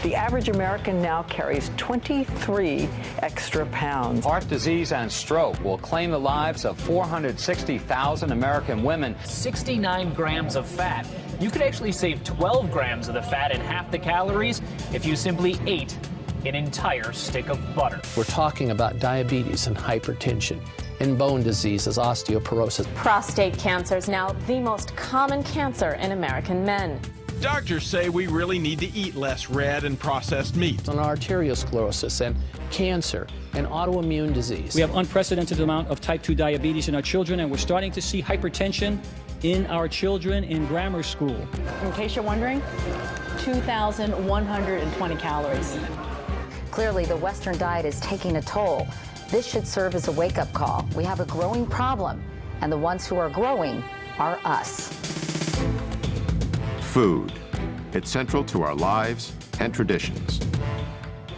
The average American now carries 23 extra pounds. Heart disease and stroke will claim the lives of 460,000 American women. 69 grams of fat. You could actually save 12 grams of the fat and half the calories if you simply ate an entire stick of butter. We're talking about diabetes and hypertension, and bone diseases, osteoporosis. Prostate cancer is now the most common cancer in American men. Doctors say we really need to eat less red and processed meat. On arteriosclerosis and cancer and autoimmune disease. We have unprecedented amount of type 2 diabetes in our children, and we're starting to see hypertension in our children in grammar school. In case you're wondering, 2,120 calories. Clearly, the Western diet is taking a toll. This should serve as a wake-up call. We have a growing problem, and the ones who are growing are us. Food. It's central to our lives and traditions.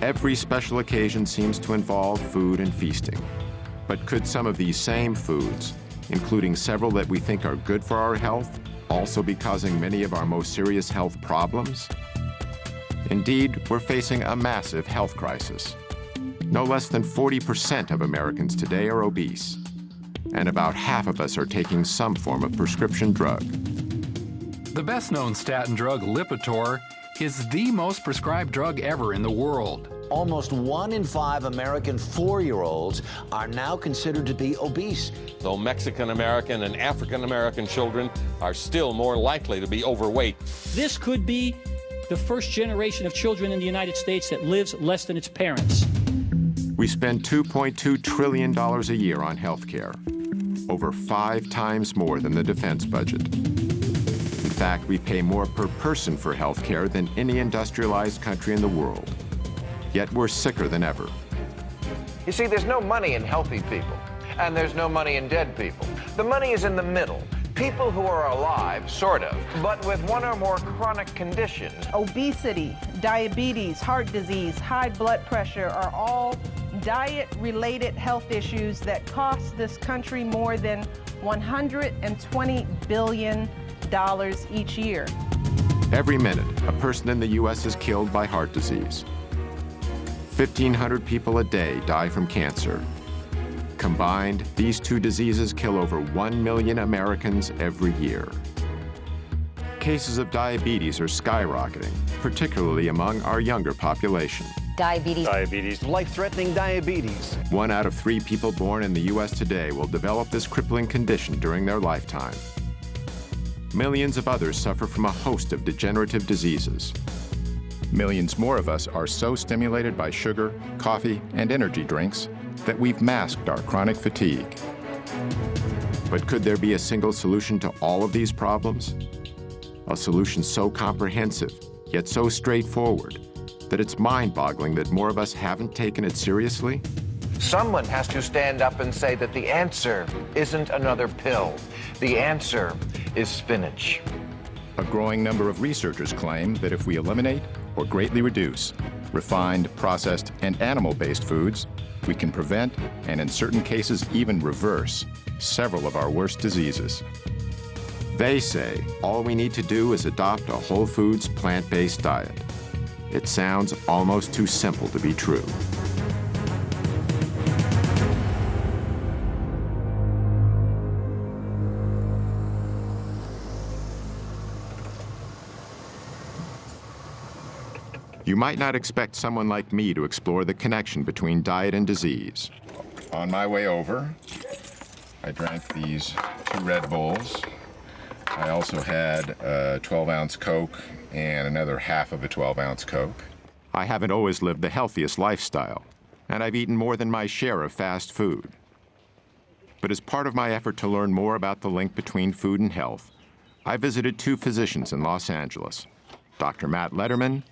Every special occasion seems to involve food and feasting. But could some of these same foods, including several that we think are good for our health, also be causing many of our most serious health problems? Indeed, we're facing a massive health crisis. No less than 40% of Americans today are obese, and about half of us are taking some form of prescription drug. The best-known statin drug, Lipitor, is the most prescribed drug ever in the world. Almost 1 in 5 American 4-year-olds are now considered to be obese. Though Mexican-American and African-American children are still more likely to be overweight. This could be the first generation of children in the United States that lives less than its parents. We spend $2.2 trillion a year on health care, over 5 times more than the defense budget. In fact, we pay more per person for health care than any industrialized country in the world. Yet we're sicker than ever. You see, there's no money in healthy people, and there's no money in dead people. The money is in the middle. People who are alive, sort of, but with one or more chronic conditions. Obesity, diabetes, heart disease, high blood pressure are all diet-related health issues that cost this country more than $120 billion each year. Every minute, a person in the U.S. is killed by heart disease. 1,500 people a day die from cancer. Combined, these two diseases kill over 1 million Americans every year. Cases of diabetes are skyrocketing, particularly among our younger population. Diabetes. Life-threatening diabetes. 1 out of 3 people born in the U.S. today will develop this crippling condition during their lifetime. Millions of others suffer from a host of degenerative diseases. Millions more of us are so stimulated by sugar, coffee, and energy drinks that we've masked our chronic fatigue. But could there be a single solution to all of these problems? A solution so comprehensive, yet so straightforward, that it's mind-boggling that more of us haven't taken it seriously? Someone has to stand up and say that the answer isn't another pill. The answer is spinach. A growing number of researchers claim that if we eliminate or greatly reduce refined, processed, and animal-based foods, we can prevent, and in certain cases even reverse, several of our worst diseases. They say all we need to do is adopt a whole foods, plant-based diet. It sounds almost too simple to be true. You might not expect someone like me to explore the connection between diet and disease. On my way over, I drank these 2 Red Bulls. I also had a 12-ounce Coke and another half of a 12-ounce Coke. I haven't always lived the healthiest lifestyle, and I've eaten more than my share of fast food. But as part of my effort to learn more about the link between food and health, I visited 2 physicians in Los Angeles, Dr. Matt Lederman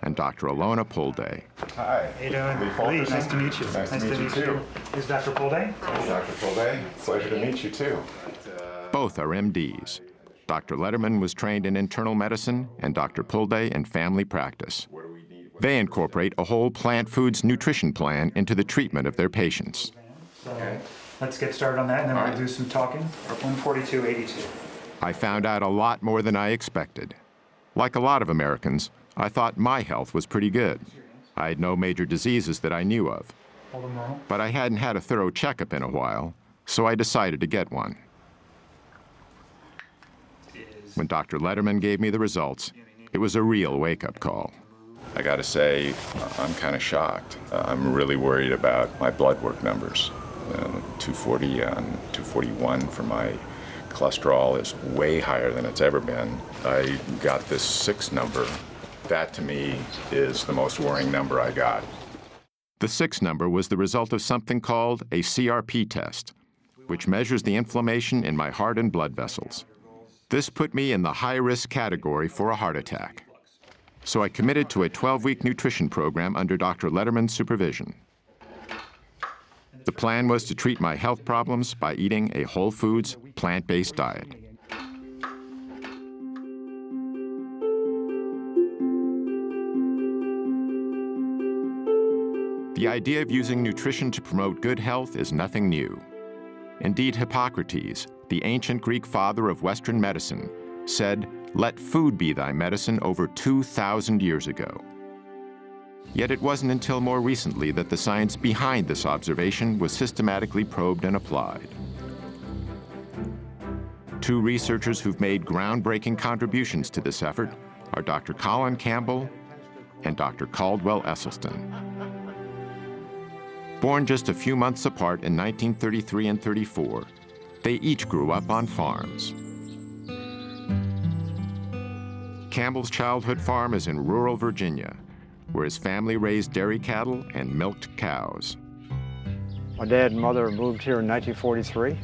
and Dr. Alona Pulday. Hi. How you doing? Lee, nice to meet you. Nice to meet you too. Is Dr. Pulday? Dr. Pulday, pleasure to meet you too. Both are MDs. Dr. Lederman was trained in internal medicine and Dr. Pulday in family practice. They incorporate a whole plant foods nutrition plan into the treatment of their patients. So let's get started on that, and then we'll do some talking. 142.82. I found out a lot more than I expected. Like a lot of Americans, I thought my health was pretty good. I had no major diseases that I knew of. But I hadn't had a thorough checkup in a while, so I decided to get one. When Dr. Letterman gave me the results, it was a real wake-up call. I gotta say, I'm kind of shocked. I'm really worried about my blood work numbers. 240 and 241 for my cholesterol is way higher than it's ever been. I got this 6 number. That, to me, is the most worrying number I got. The 6 number was the result of something called a CRP test, which measures the inflammation in my heart and blood vessels. This put me in the high-risk category for a heart attack. So I committed to a 12-week nutrition program under Dr. Letterman's supervision. The plan was to treat my health problems by eating a whole foods, plant-based diet. The idea of using nutrition to promote good health is nothing new. Indeed, Hippocrates, the ancient Greek father of Western medicine, said, "Let food be thy medicine," over 2,000 years ago. Yet it wasn't until more recently that the science behind this observation was systematically probed and applied. 2 researchers who've made groundbreaking contributions to this effort are Dr. Colin Campbell and Dr. Caldwell Esselstyn. Born just a few months apart in 1933 and 34, they each grew up on farms. Campbell's childhood farm is in rural Virginia, where his family raised dairy cattle and milked cows. My dad and mother moved here in 1943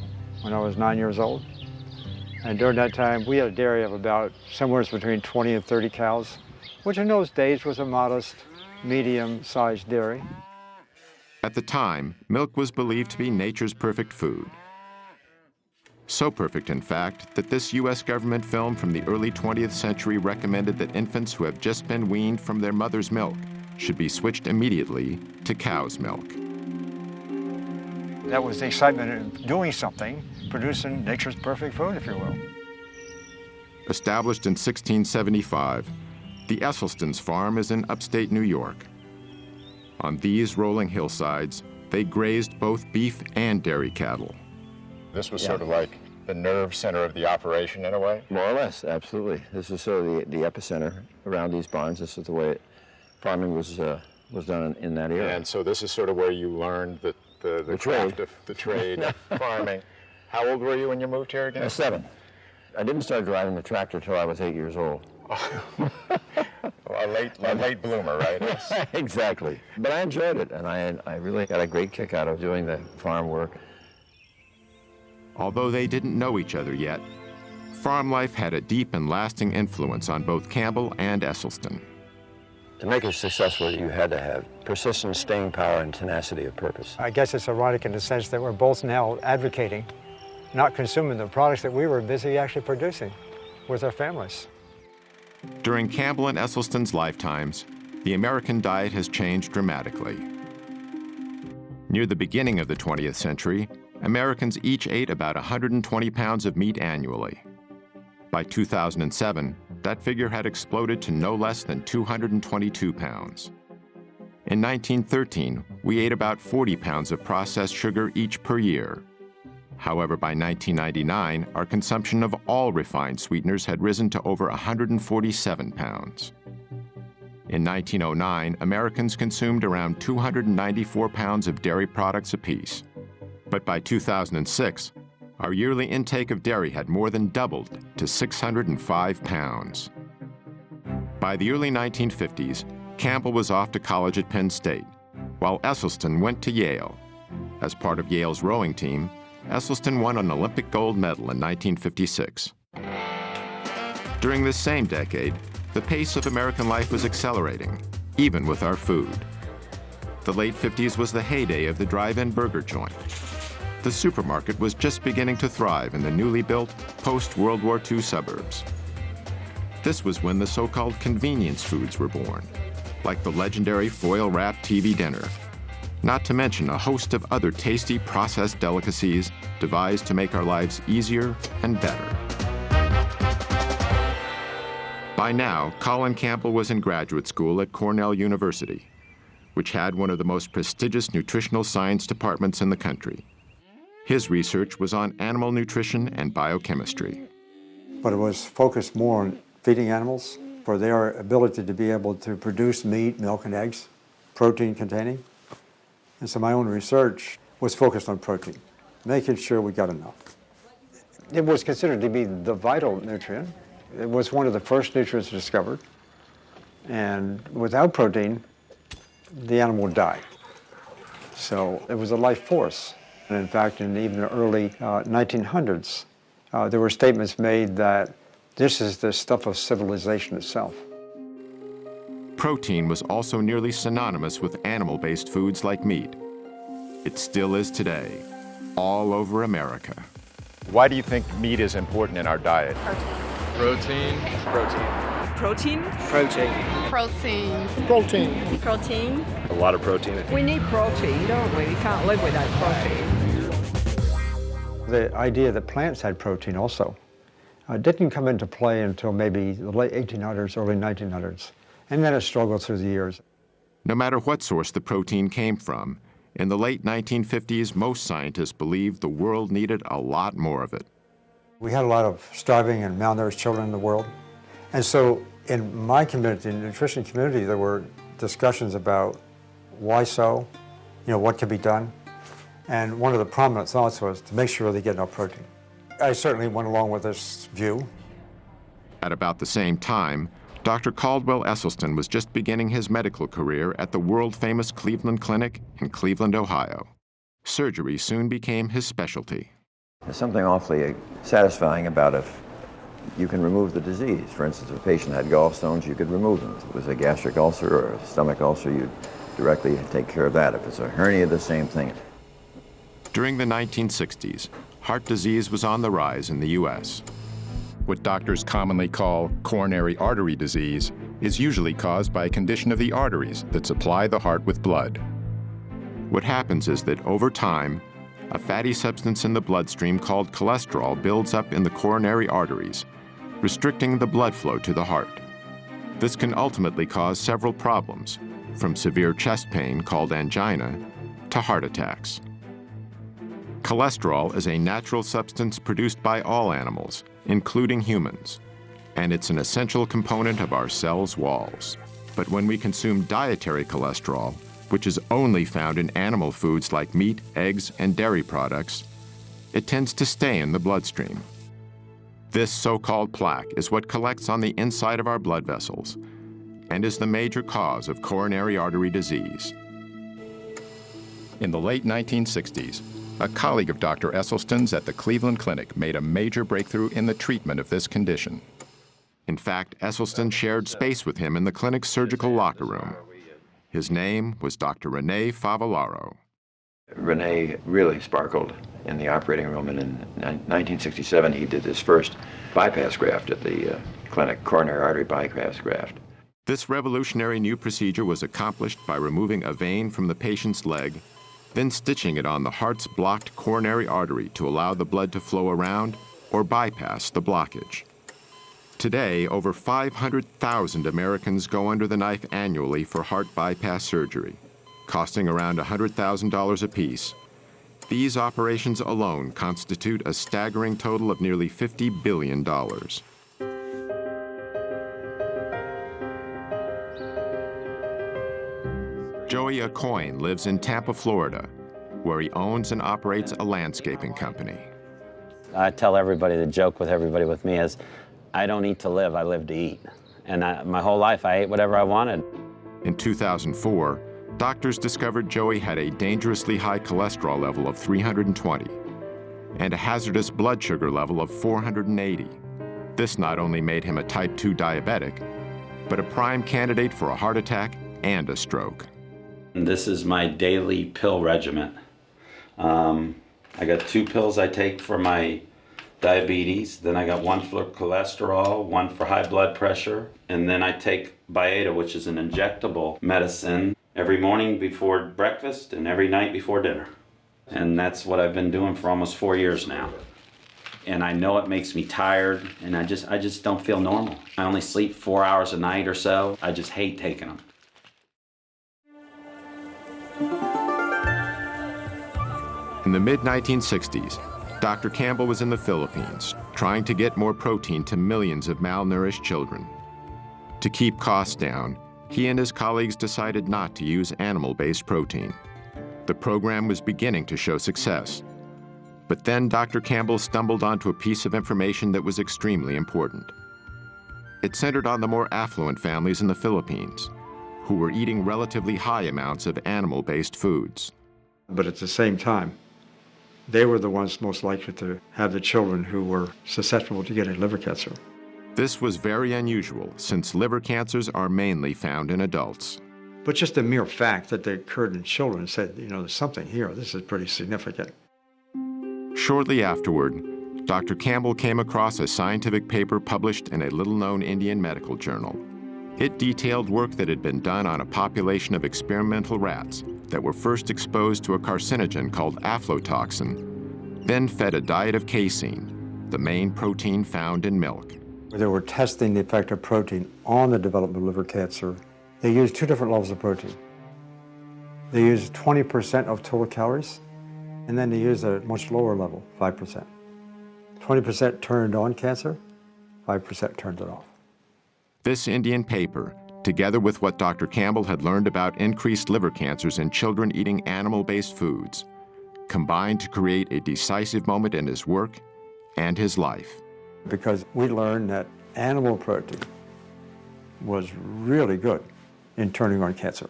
when I was 9 years old. And during that time, we had a dairy of about somewhere between 20 and 30 cows, which in those days was a modest, medium-sized dairy. At the time, milk was believed to be nature's perfect food. So perfect, in fact, that this U.S. government film from the early 20th century recommended that infants who have just been weaned from their mother's milk should be switched immediately to cow's milk. That was the excitement of doing something, producing nature's perfect food, if you will. Established in 1675, the Esselstyn's farm is in upstate New York. On these rolling hillsides, they grazed both beef and dairy cattle. This was sort of like the nerve center of the operation in a way? More or less, absolutely. This is sort of the epicenter around these barns. This is the way farming was done in that era. And so this is sort of where you learned the craft of the trade of farming. How old were you when you moved here again? 7. I didn't start driving the tractor till I was 8 years old. A late bloomer, right? Exactly. But I enjoyed it, and I really got a great kick out of doing the farm work. Although they didn't know each other yet, farm life had a deep and lasting influence on both Campbell and Esselstyn. To make it successful, you had to have persistence, staying power, and tenacity of purpose. I guess it's ironic in the sense that we're both now advocating, not consuming the products that we were busy actually producing with our families. During Campbell and Esselstyn's lifetimes, the American diet has changed dramatically. Near the beginning of the 20th century, Americans each ate about 120 pounds of meat annually. By 2007, that figure had exploded to no less than 222 pounds. In 1913, we ate about 40 pounds of processed sugar each per year. However, by 1999, our consumption of all refined sweeteners had risen to over 147 pounds. In 1909, Americans consumed around 294 pounds of dairy products apiece. But by 2006, our yearly intake of dairy had more than doubled to 605 pounds. By the early 1950s, Campbell was off to college at Penn State, while Esselstyn went to Yale. As part of Yale's rowing team, Esselstyn won an Olympic gold medal in 1956. During this same decade, the pace of American life was accelerating, even with our food. The late 50s was the heyday of the drive-in burger joint. The supermarket was just beginning to thrive in the newly built post-World War II suburbs. This was when the so-called convenience foods were born, like the legendary foil-wrapped TV dinner, not to mention a host of other tasty processed delicacies devised to make our lives easier and better. By now, Colin Campbell was in graduate school at Cornell University, which had one of the most prestigious nutritional science departments in the country. His research was on animal nutrition and biochemistry. But it was focused more on feeding animals for their ability to be able to produce meat, milk, and eggs, protein containing. And so my own research was focused on protein, making sure we got enough. It was considered to be the vital nutrient. It was one of the first nutrients discovered. And without protein, the animal would die. So it was a life force. And in fact, in even the early 1900s, there were statements made that this is the stuff of civilization itself. Protein was also nearly synonymous with animal-based foods like meat. It still is today, all over America. Why do you think meat is important in our diet? Protein. Protein. Protein? Protein. Protein. Protein. Protein. A lot of protein. We need protein, don't we? We can't live without protein. The idea that plants had protein also didn't come into play until maybe the late 1800s, early 1900s, and then it struggled through the years. No matter what source the protein came from, in the late 1950s, most scientists believed the world needed a lot more of it. We had a lot of starving and malnourished children in the world. And so in my community, in the nutrition community, there were discussions about why so, what could be done. And one of the prominent thoughts was to make sure they get enough protein. I certainly went along with this view. At about the same time, Dr. Caldwell Esselstyn was just beginning his medical career at the world-famous Cleveland Clinic in Cleveland, Ohio. Surgery soon became his specialty. There's something awfully satisfying about if you can remove the disease. For instance, if a patient had gallstones, you could remove them. If it was a gastric ulcer or a stomach ulcer, you'd directly take care of that. If it's a hernia, the same thing. During the 1960s, heart disease was on the rise in the U.S. What doctors commonly call coronary artery disease is usually caused by a condition of the arteries that supply the heart with blood. What happens is that over time, a fatty substance in the bloodstream called cholesterol builds up in the coronary arteries, restricting the blood flow to the heart. This can ultimately cause several problems, from severe chest pain called angina to heart attacks. Cholesterol is a natural substance produced by all animals, including humans, and it's an essential component of our cells' walls. But when we consume dietary cholesterol, which is only found in animal foods like meat, eggs, and dairy products, it tends to stay in the bloodstream. This so-called plaque is what collects on the inside of our blood vessels and is the major cause of coronary artery disease. In the late 1960s, a colleague of Dr. Esselstyn's at the Cleveland Clinic made a major breakthrough in the treatment of this condition. In fact, Esselstyn shared space with him in the clinic's surgical locker room. His name was Dr. Rene Favillaro. Rene really sparkled in the operating room, and in 1967 he did his first bypass graft at the clinic, coronary artery bypass graft. This revolutionary new procedure was accomplished by removing a vein from the patient's leg, then stitching it on the heart's blocked coronary artery to allow the blood to flow around or bypass the blockage. Today, over 500,000 Americans go under the knife annually for heart bypass surgery, costing around $100,000 apiece. These operations alone constitute a staggering total of nearly $50 billion. Joey Aucoin lives in Tampa, Florida, where he owns and operates a landscaping company. I tell everybody, the joke with everybody with me is, I don't eat to live, I live to eat. And my whole life, I ate whatever I wanted. In 2004, doctors discovered Joey had a dangerously high cholesterol level of 320 and a hazardous blood sugar level of 480. This not only made him a type 2 diabetic, but a prime candidate for a heart attack and a stroke. This is my daily pill regimen. I got 2 pills I take for my diabetes, then I got 1 for cholesterol, 1 for high blood pressure, and then I take Byetta, which is an injectable medicine, every morning before breakfast and every night before dinner. And that's what I've been doing for almost 4 years now. and I know it makes me tired, and I just don't feel normal. I only sleep 4 hours a night or so. I just hate taking them. In the mid-1960s, Dr. Campbell was in the Philippines, trying to get more protein to millions of malnourished children. To keep costs down, he and his colleagues decided not to use animal-based protein. The program was beginning to show success. But then Dr. Campbell stumbled onto a piece of information that was extremely important. It centered on the more affluent families in the Philippines, who were eating relatively high amounts of animal-based foods. But at the same time, they were the ones most likely to have the children who were susceptible to getting liver cancer. This was very unusual, since liver cancers are mainly found in adults. But just the mere fact that they occurred in children said, there's something here. This is pretty significant. Shortly afterward, Dr. Campbell came across a scientific paper published in a little-known Indian medical journal. It detailed work that had been done on a population of experimental rats that were first exposed to a carcinogen called aflatoxin, then fed a diet of casein, the main protein found in milk. They were testing the effect of protein on the development of liver cancer. They used two different levels of protein. They used 20% of total calories, and then they used a much lower level, 5%. 20% turned on cancer, 5% turned it off. This Indian paper, together with what Dr. Campbell had learned about increased liver cancers in children eating animal-based foods, combined to create a decisive moment in his work and his life. Because we learned that animal protein was really good in turning on cancer.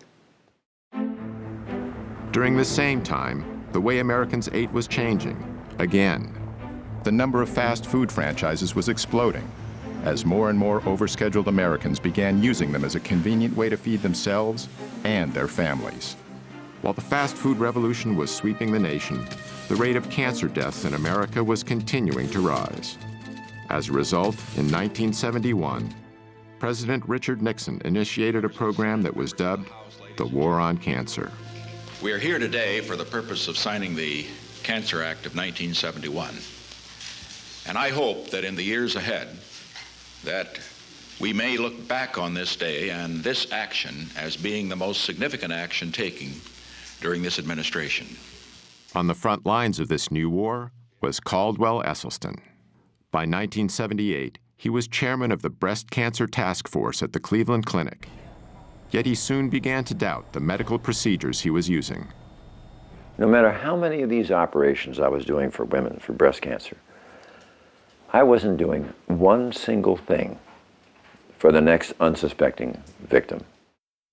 During the same time, the way Americans ate was changing, again. The number of fast food franchises was exploding, as more and more overscheduled Americans began using them as a convenient way to feed themselves and their families. While the fast food revolution was sweeping the nation, the rate of cancer deaths in America was continuing to rise. As a result, in 1971, President Richard Nixon initiated a program that was dubbed the War on Cancer. We are here today for the purpose of signing the Cancer Act of 1971. And I hope that in the years ahead, that we may look back on this day and this action as being the most significant action taken during this administration. On the front lines of this new war was Caldwell Esselstyn. By 1978, he was chairman of the Breast Cancer Task Force at the Cleveland Clinic. Yet he soon began to doubt the medical procedures he was using. No matter how many of these operations I was doing for women for breast cancer, I wasn't doing one single thing for the next unsuspecting victim.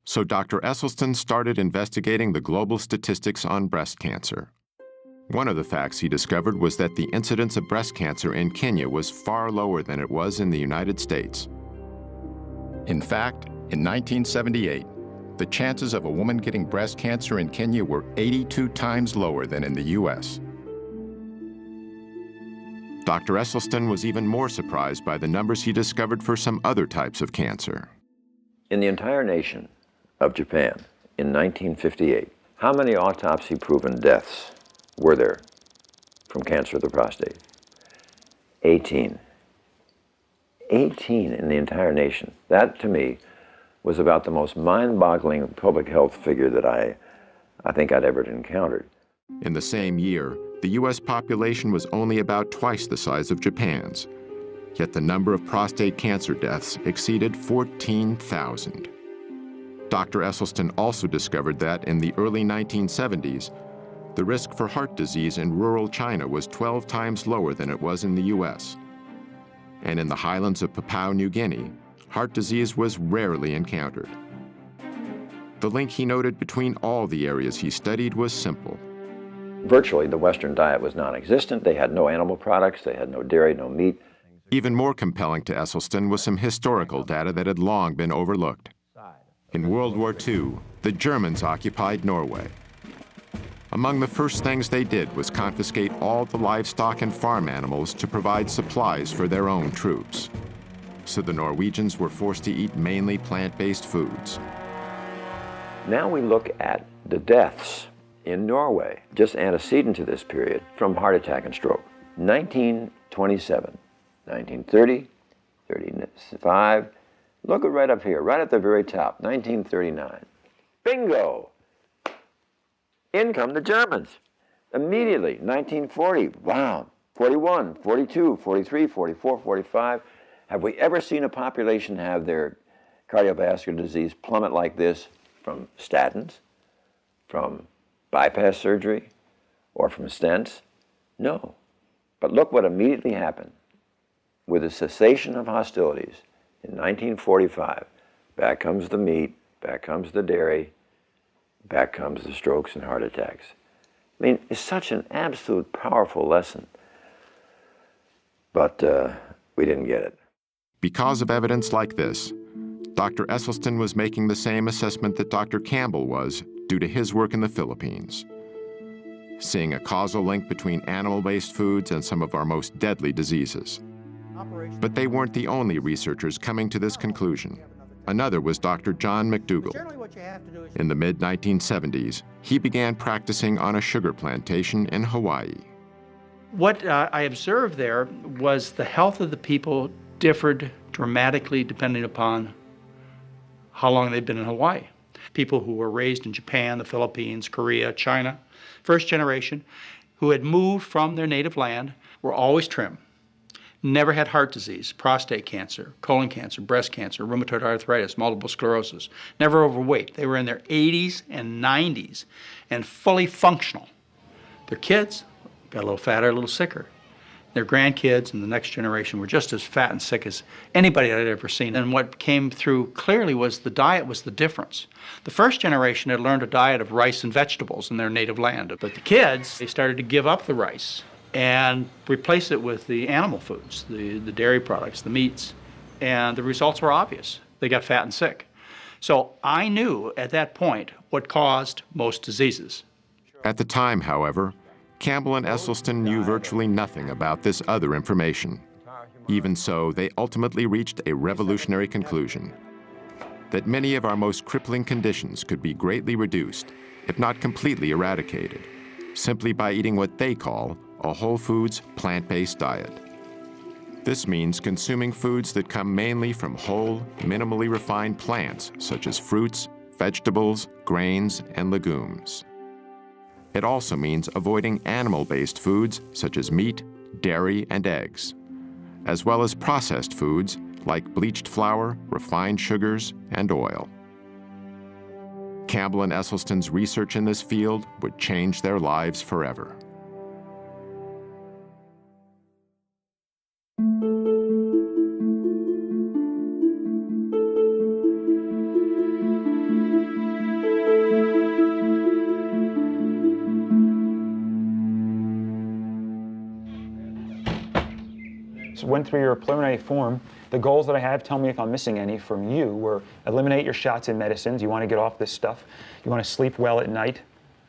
So Dr. Esselstyn started investigating the global statistics on breast cancer. One of the facts he discovered was that the incidence of breast cancer in Kenya was far lower than it was in the United States. In fact, in 1978, the chances of a woman getting breast cancer in Kenya were 82 times lower than in the U.S. Dr. Esselstyn was even more surprised by the numbers he discovered for some other types of cancer. In the entire nation of Japan, in 1958, how many autopsy-proven deaths were there from cancer of the prostate? 18. 18 in the entire nation. That, to me, was about the most mind-boggling public health figure that I think I'd ever encountered. In the same year, the U.S. population was only about twice the size of Japan's, yet the number of prostate cancer deaths exceeded 14,000. Dr. Esselstyn also discovered that in the early 1970s, the risk for heart disease in rural China was 12 times lower than it was in the U.S. And in the highlands of Papua New Guinea, heart disease was rarely encountered. The link he noted between all the areas he studied was simple. Virtually, the Western diet was non-existent. They had no animal products. They had no dairy, no meat. Even more compelling to Esselstyn was some historical data that had long been overlooked. In World War II, the Germans occupied Norway. Among the first things they did was confiscate all the livestock and farm animals to provide supplies for their own troops. So the Norwegians were forced to eat mainly plant-based foods. Now we look at the deaths in Norway, just antecedent to this period, from heart attack and stroke. 1927, 1930, 35. Look right up here, right at the very top, 1939. Bingo! In come the Germans. Immediately, 1940, wow, 41, 42, 43, 44, 45. Have we ever seen a population have their cardiovascular disease plummet like this from statins, from bypass surgery, or from stents? No. But look what immediately happened. With the cessation of hostilities in 1945, back comes the meat, back comes the dairy, back comes the strokes and heart attacks. I mean, it's such an absolute powerful lesson. But we didn't get it. Because of evidence like this, Dr. Esselstyn was making the same assessment that Dr. Campbell was due to his work in the Philippines, seeing a causal link between animal-based foods and some of our most deadly diseases. But they weren't the only researchers coming to this conclusion. Another was Dr. John McDougall. In the mid-1970s, he began practicing on a sugar plantation in Hawaii. What I observed there was the health of the people differed dramatically depending upon how long they'd been in Hawaii. People who were raised in Japan, the Philippines, Korea, China, first generation, who had moved from their native land, were always trim. Never had heart disease, prostate cancer, colon cancer, breast cancer, rheumatoid arthritis, multiple sclerosis. Never overweight. They were in their 80s and 90s and fully functional. Their kids got a little fatter, a little sicker. Their grandkids and the next generation were just as fat and sick as anybody I'd ever seen. And what came through clearly was the diet was the difference. The first generation had learned a diet of rice and vegetables in their native land. But the kids, they started to give up the rice and replace it with the animal foods, the dairy products, the meats. And the results were obvious. They got fat and sick. So I knew at that point what caused most diseases. At the time, however, Campbell and Esselstyn knew virtually nothing about this other information. Even so, they ultimately reached a revolutionary conclusion: that many of our most crippling conditions could be greatly reduced, if not completely eradicated, simply by eating what they call a whole foods, plant-based diet. This means consuming foods that come mainly from whole, minimally refined plants, such as fruits, vegetables, grains, and legumes. It also means avoiding animal-based foods such as meat, dairy, and eggs, as well as processed foods like bleached flour, refined sugars, and oil. Campbell and Esselstyn's research in this field would change their lives forever. Went through your preliminary form. The goals that I have, tell me if I'm missing any from you, were eliminate your shots and medicines. You want to get off this stuff. You want to sleep well at night.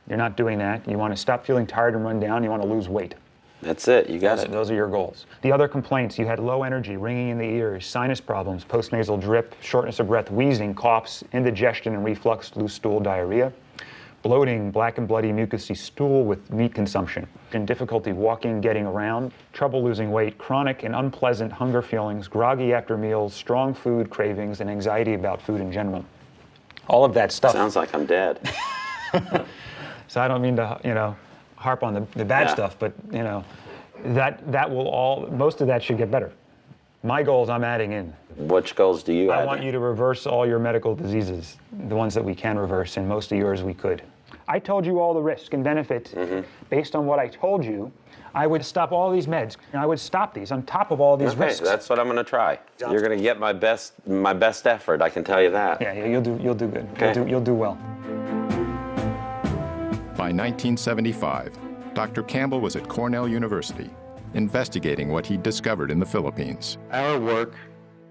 You're not doing that. You want to stop feeling tired and run down. You want to lose weight. That's it. You got it. Those are your goals. The other complaints, you had low energy, ringing in the ears, sinus problems, postnasal drip, shortness of breath, wheezing, coughs, indigestion and reflux, loose stool, diarrhea, bloating, black and bloody mucousy stool with meat consumption, and difficulty walking, getting around, trouble losing weight, chronic and unpleasant hunger feelings, groggy after meals, strong food cravings, and anxiety about food in general. All of that stuff. Sounds like I'm dead. So I don't mean to, harp on the bad stuff, but, that will all, most of that should get better. My goals I'm adding in. Which goals do you add? I want you to reverse all your medical diseases, the ones that we can reverse, and most of yours we could. I told you all the risk and benefit. Based on what I told you, I would stop all these meds. And I would stop these on top of all these risks. That's what I'm going to try. You're going to get my best effort, I can tell you that. Yeah, you'll do good. Okay. You'll do well. By 1975, Dr. Campbell was at Cornell University, investigating what he'd discovered in the Philippines. Our work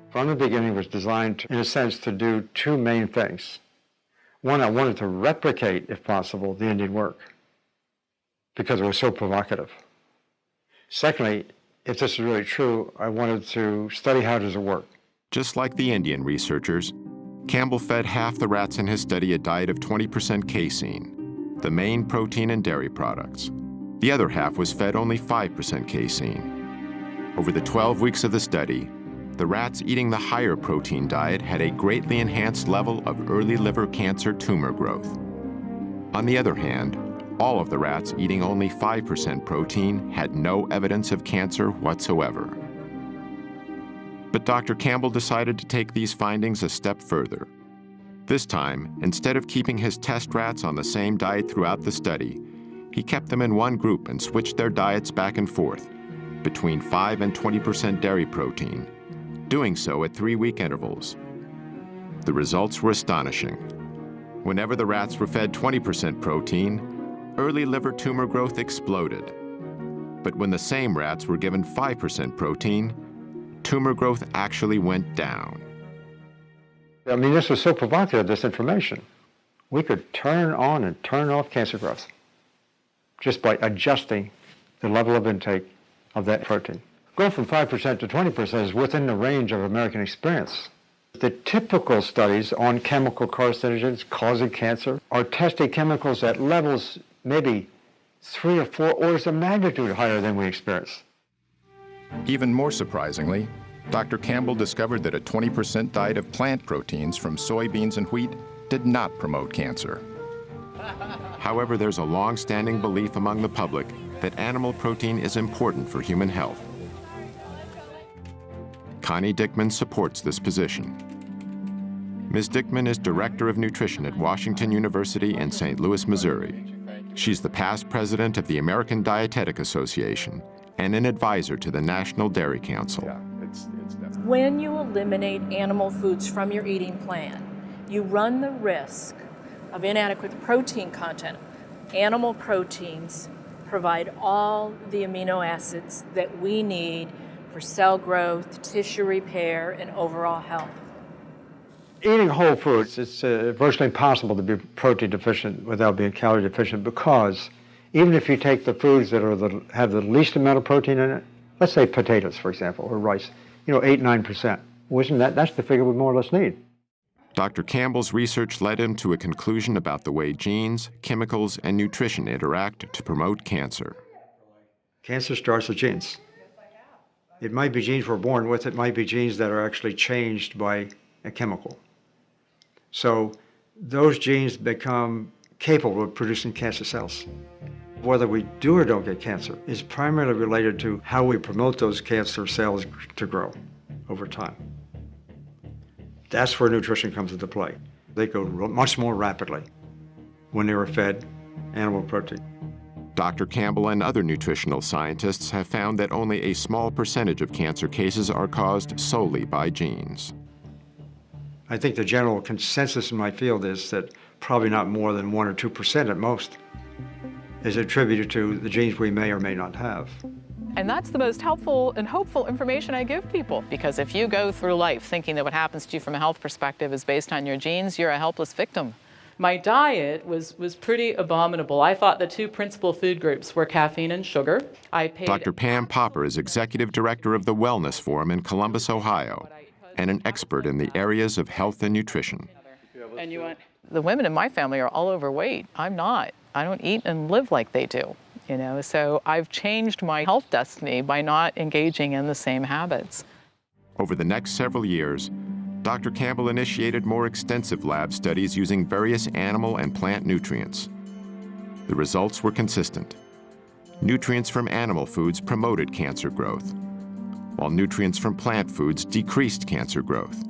from the beginning was designed, in a sense, to do two main things. One, I wanted to replicate, if possible, the Indian work because it was so provocative. Secondly, if this is really true, I wanted to study how does it work. Just like the Indian researchers, Campbell fed half the rats in his study a diet of 20% casein, the main protein in dairy products. The other half was fed only 5% casein. Over the 12 weeks of the study, the rats eating the higher protein diet had a greatly enhanced level of early liver cancer tumor growth. On the other hand, all of the rats eating only 5% protein had no evidence of cancer whatsoever. But Dr. Campbell decided to take these findings a step further. This time, instead of keeping his test rats on the same diet throughout the study, he kept them in one group and switched their diets back and forth, between 5 and 20% dairy protein, doing so at 3-week intervals. The results were astonishing. Whenever the rats were fed 20% protein, early liver tumor growth exploded. But when the same rats were given 5% protein, tumor growth actually went down. I mean, this was so provocative, this information. We could turn on and turn off cancer growth just by adjusting the level of intake of that protein. Going from 5% to 20% is within the range of American experience. The typical studies on chemical carcinogens causing cancer are testing chemicals at levels maybe 3 or 4 orders of magnitude higher than we experience. Even more surprisingly, Dr. Campbell discovered that a 20% diet of plant proteins from soybeans and wheat did not promote cancer. However, there's a long-standing belief among the public that animal protein is important for human health. Connie Dickman supports this position. Ms. Dickman is Director of Nutrition at Washington University in St. Louis, Missouri. She's the past president of the American Dietetic Association and an advisor to the National Dairy Council. When you eliminate animal foods from your eating plan, you run the risk of inadequate protein content. Animal proteins provide all the amino acids that we need for cell growth, tissue repair, and overall health. Eating whole foods, it's virtually impossible to be protein deficient without being calorie deficient, because even if you take the foods that have the least amount of protein in it, let's say potatoes, for example, or rice, 8-9%. That's the figure we more or less need. Dr. Campbell's research led him to a conclusion about the way genes, chemicals, and nutrition interact to promote cancer. Cancer starts with genes. It might be genes we're born with, it might be genes that are actually changed by a chemical. So those genes become capable of producing cancer cells. Whether we do or don't get cancer is primarily related to how we promote those cancer cells to grow over time. That's where nutrition comes into play. They go much more rapidly when they were fed animal protein. Dr. Campbell and other nutritional scientists have found that only a small percentage of cancer cases are caused solely by genes. I think the general consensus in my field is that probably not more than 1 or 2% at most is attributed to the genes we may or may not have. And that's the most helpful and hopeful information I give people, because if you go through life thinking that what happens to you from a health perspective is based on your genes, you're a helpless victim. My diet was pretty abominable. I thought the 2 principal food groups were caffeine and sugar. Dr. Pam Popper is executive director of the Wellness Forum in Columbus, Ohio, and an expert in the areas of health and nutrition. The women in my family are all overweight. I'm not. I don't eat and live like they do. So I've changed my health destiny by not engaging in the same habits. Over the next several years, Dr. Campbell initiated more extensive lab studies using various animal and plant nutrients. The results were consistent. Nutrients from animal foods promoted cancer growth, while nutrients from plant foods decreased cancer growth.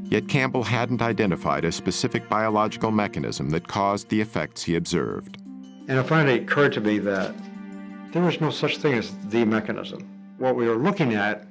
Yet Campbell hadn't identified a specific biological mechanism that caused the effects he observed. And it finally occurred to me that there was no such thing as the mechanism. What we were looking at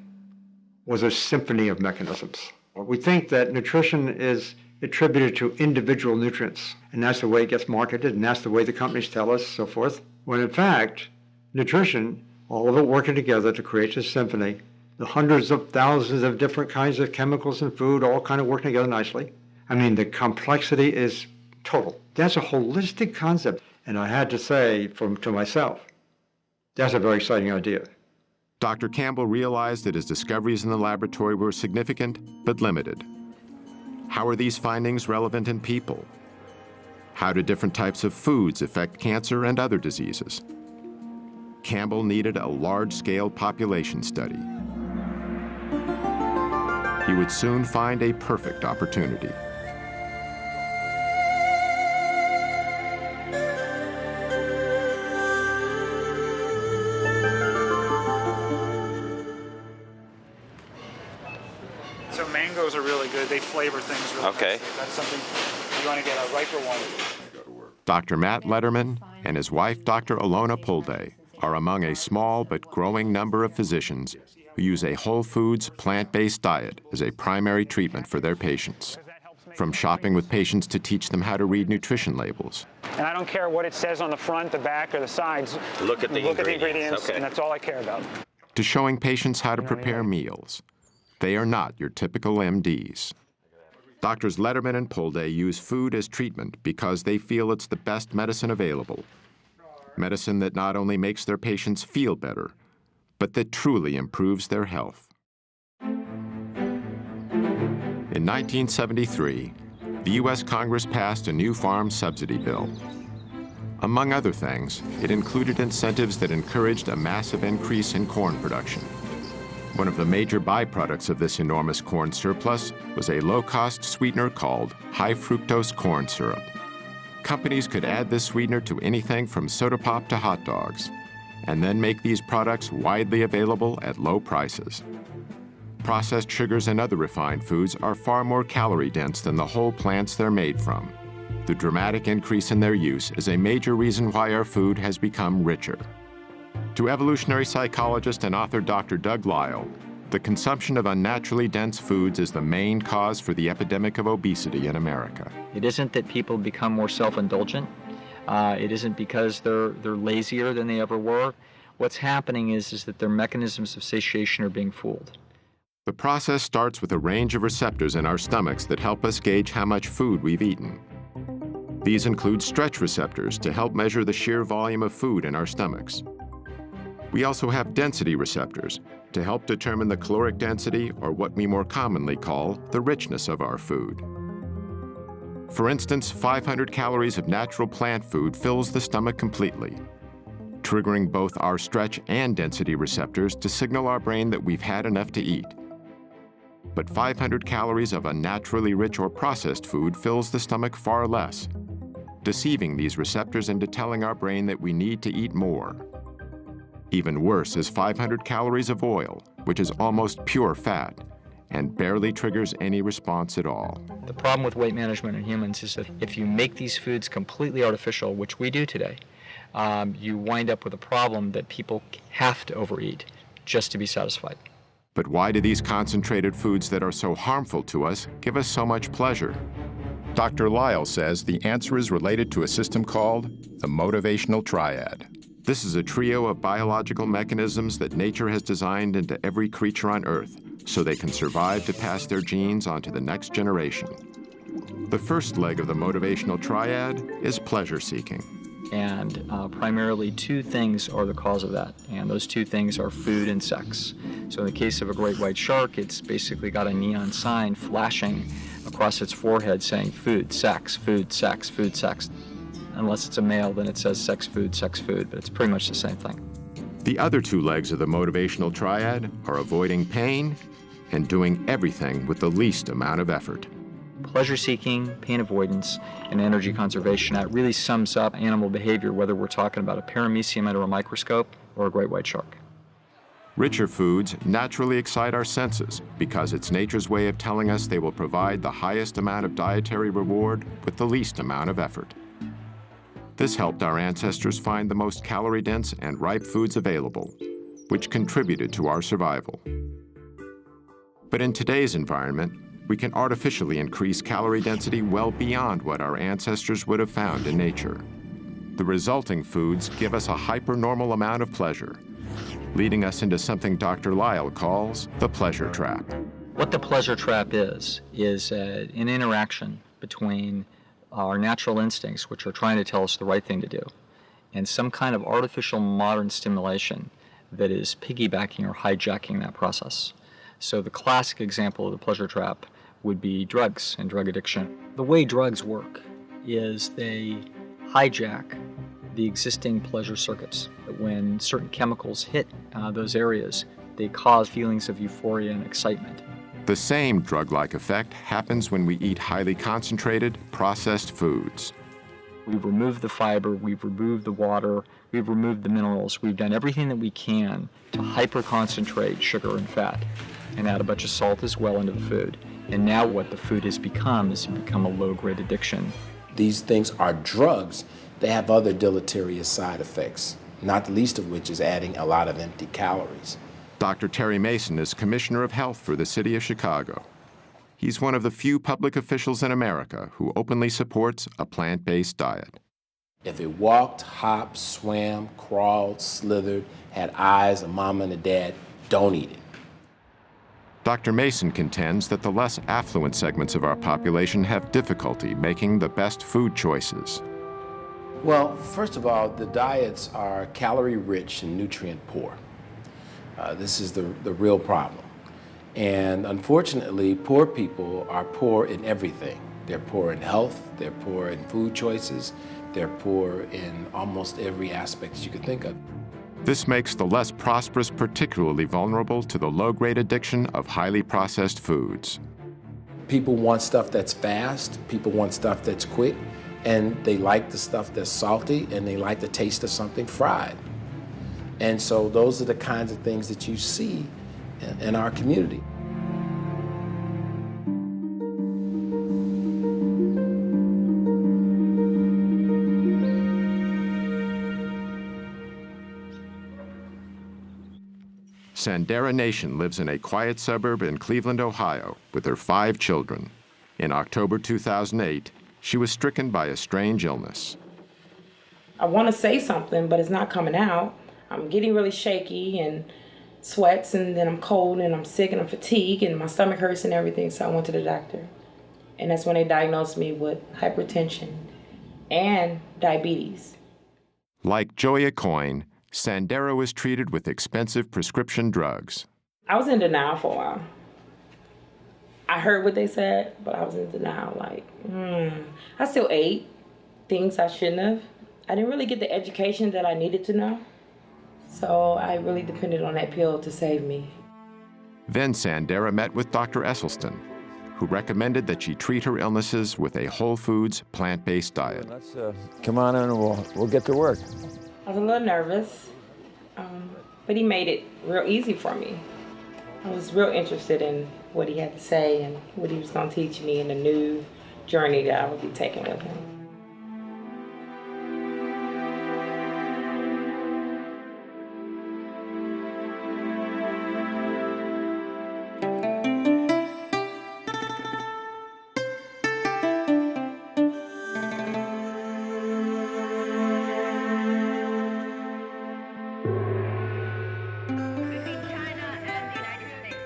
was a symphony of mechanisms. We think that nutrition is attributed to individual nutrients, and that's the way it gets marketed, and that's the way the companies tell us, so forth. When in fact, nutrition, all of it working together to create this symphony, the hundreds of thousands of different kinds of chemicals in food all kind of working together nicely. I mean, the complexity is total. That's a holistic concept. And I had to say to myself, that's a very exciting idea. Dr. Campbell realized that his discoveries in the laboratory were significant but limited. How are these findings relevant in people? How do different types of foods affect cancer and other diseases? Campbell needed a large-scale population study. He would soon find a perfect opportunity. So mangoes are really good. They flavor things really Okay. nicely. That's something you want to get a riper one. Dr. Matt Letterman and his wife, Dr. Alona Pulde, are among a small but growing number of physicians who use a whole foods, plant-based diet as a primary treatment for their patients. From shopping with patients to teach them how to read nutrition labels. And I don't care what it says on the front, the back, or the sides. Look at the ingredients. Okay. And that's all I care about. To showing patients how to prepare meals. They are not your typical MDs. Doctors Letterman and Pulde use food as treatment because they feel it's the best medicine available. Medicine that not only makes their patients feel better, but that truly improves their health. In 1973, the U.S. Congress passed a new farm subsidy bill. Among other things, it included incentives that encouraged a massive increase in corn production. One of the major byproducts of this enormous corn surplus was a low-cost sweetener called high-fructose corn syrup. Companies could add this sweetener to anything from soda pop to hot dogs, and then make these products widely available at low prices. Processed sugars and other refined foods are far more calorie-dense than the whole plants they're made from. The dramatic increase in their use is a major reason why our food has become richer. To evolutionary psychologist and author Dr. Doug Lisle, the consumption of unnaturally dense foods is the main cause for the epidemic of obesity in America. It isn't that people become more self-indulgent. It isn't because they're lazier than they ever were. What's happening is that their mechanisms of satiation are being fooled. The process starts with a range of receptors in our stomachs that help us gauge how much food we've eaten. These include stretch receptors to help measure the sheer volume of food in our stomachs. We also have density receptors to help determine the caloric density, or what we more commonly call the richness of our food. For instance, 500 calories of natural plant food fills the stomach completely, triggering both our stretch and density receptors to signal our brain that we've had enough to eat. But 500 calories of unnaturally rich or processed food fills the stomach far less, deceiving these receptors into telling our brain that we need to eat more. Even worse is 500 calories of oil, which is almost pure fat and barely triggers any response at all. The problem with weight management in humans is that if you make these foods completely artificial, which we do today, you wind up with a problem that people have to overeat just to be satisfied. But why do these concentrated foods that are so harmful to us give us so much pleasure? Dr. Lisle says the answer is related to a system called the motivational triad. This is a trio of biological mechanisms that nature has designed into every creature on Earth so they can survive to pass their genes on to the next generation. The first leg of the motivational triad is pleasure seeking. And primarily two things are the cause of that, and those two things are food and sex. So in the case of a great white shark, it's basically got a neon sign flashing across its forehead saying food, sex, food, sex, food, sex. Unless it's a male, then it says sex, food, but it's pretty much the same thing. The other two legs of the motivational triad are avoiding pain and doing everything with the least amount of effort. Pleasure-seeking, pain avoidance, and energy conservation, that really sums up animal behavior, whether we're talking about a paramecium under a microscope or a great white shark. Richer foods naturally excite our senses because it's nature's way of telling us they will provide the highest amount of dietary reward with the least amount of effort. This helped our ancestors find the most calorie-dense and ripe foods available, which contributed to our survival. But in today's environment, we can artificially increase calorie density well beyond what our ancestors would have found in nature. The resulting foods give us a hypernormal amount of pleasure, leading us into something Dr. Lisle calls the pleasure trap. What the pleasure trap is an interaction between our natural instincts, which are trying to tell us the right thing to do, and some kind of artificial modern stimulation that is piggybacking or hijacking that process. So the classic example of the pleasure trap would be drugs and drug addiction. The way drugs work is they hijack the existing pleasure circuits. When certain chemicals hit those areas, they cause feelings of euphoria and excitement. The same drug-like effect happens when we eat highly concentrated, processed foods. We've removed the fiber, we've removed the water, we've removed the minerals, we've done everything that we can to hyper-concentrate sugar and fat and add a bunch of salt as well into the food. And now what the food has become is become a low-grade addiction. These things are drugs. They have other deleterious side effects, not the least of which is adding a lot of empty calories. Dr. Terry Mason is Commissioner of Health for the City of Chicago. He's one of the few public officials in America who openly supports a plant-based diet. If it walked, hopped, swam, crawled, slithered, had eyes, a mama and a dad, don't eat it. Dr. Mason contends that the less affluent segments of our population have difficulty making the best food choices. Well, first of all, the diets are calorie-rich and nutrient-poor. This is the real problem. And unfortunately, poor people are poor in everything. They're poor in health, they're poor in food choices, they're poor in almost every aspect you could think of. This makes the less prosperous particularly vulnerable to the low-grade addiction of highly processed foods. People want stuff that's fast, people want stuff that's quick, and they like the stuff that's salty, and they like the taste of something fried. And so those are the kinds of things that you see in our community. Sandera Nation lives in a quiet suburb in Cleveland, Ohio, with her 5 children. In October 2008, she was stricken by a strange illness. I want to say something, but it's not coming out. I'm getting really shaky and sweats, and then I'm cold and I'm sick and I'm fatigued and my stomach hurts and everything, so I went to the doctor. And that's when they diagnosed me with hypertension and diabetes. Like Joya Coyne, Sandera was treated with expensive prescription drugs. I was in denial for a while. I heard what they said, but I was in denial, like, I still ate things I shouldn't have. I didn't really get the education that I needed to know. So I really depended on that pill to save me. Then Sandera met with Dr. Esselstyn, who recommended that she treat her illnesses with a whole foods, plant-based diet. Let's come on in and we'll get to work. I was a little nervous, but he made it real easy for me. I was real interested in what he had to say and what he was going to teach me in the new journey that I would be taking with him.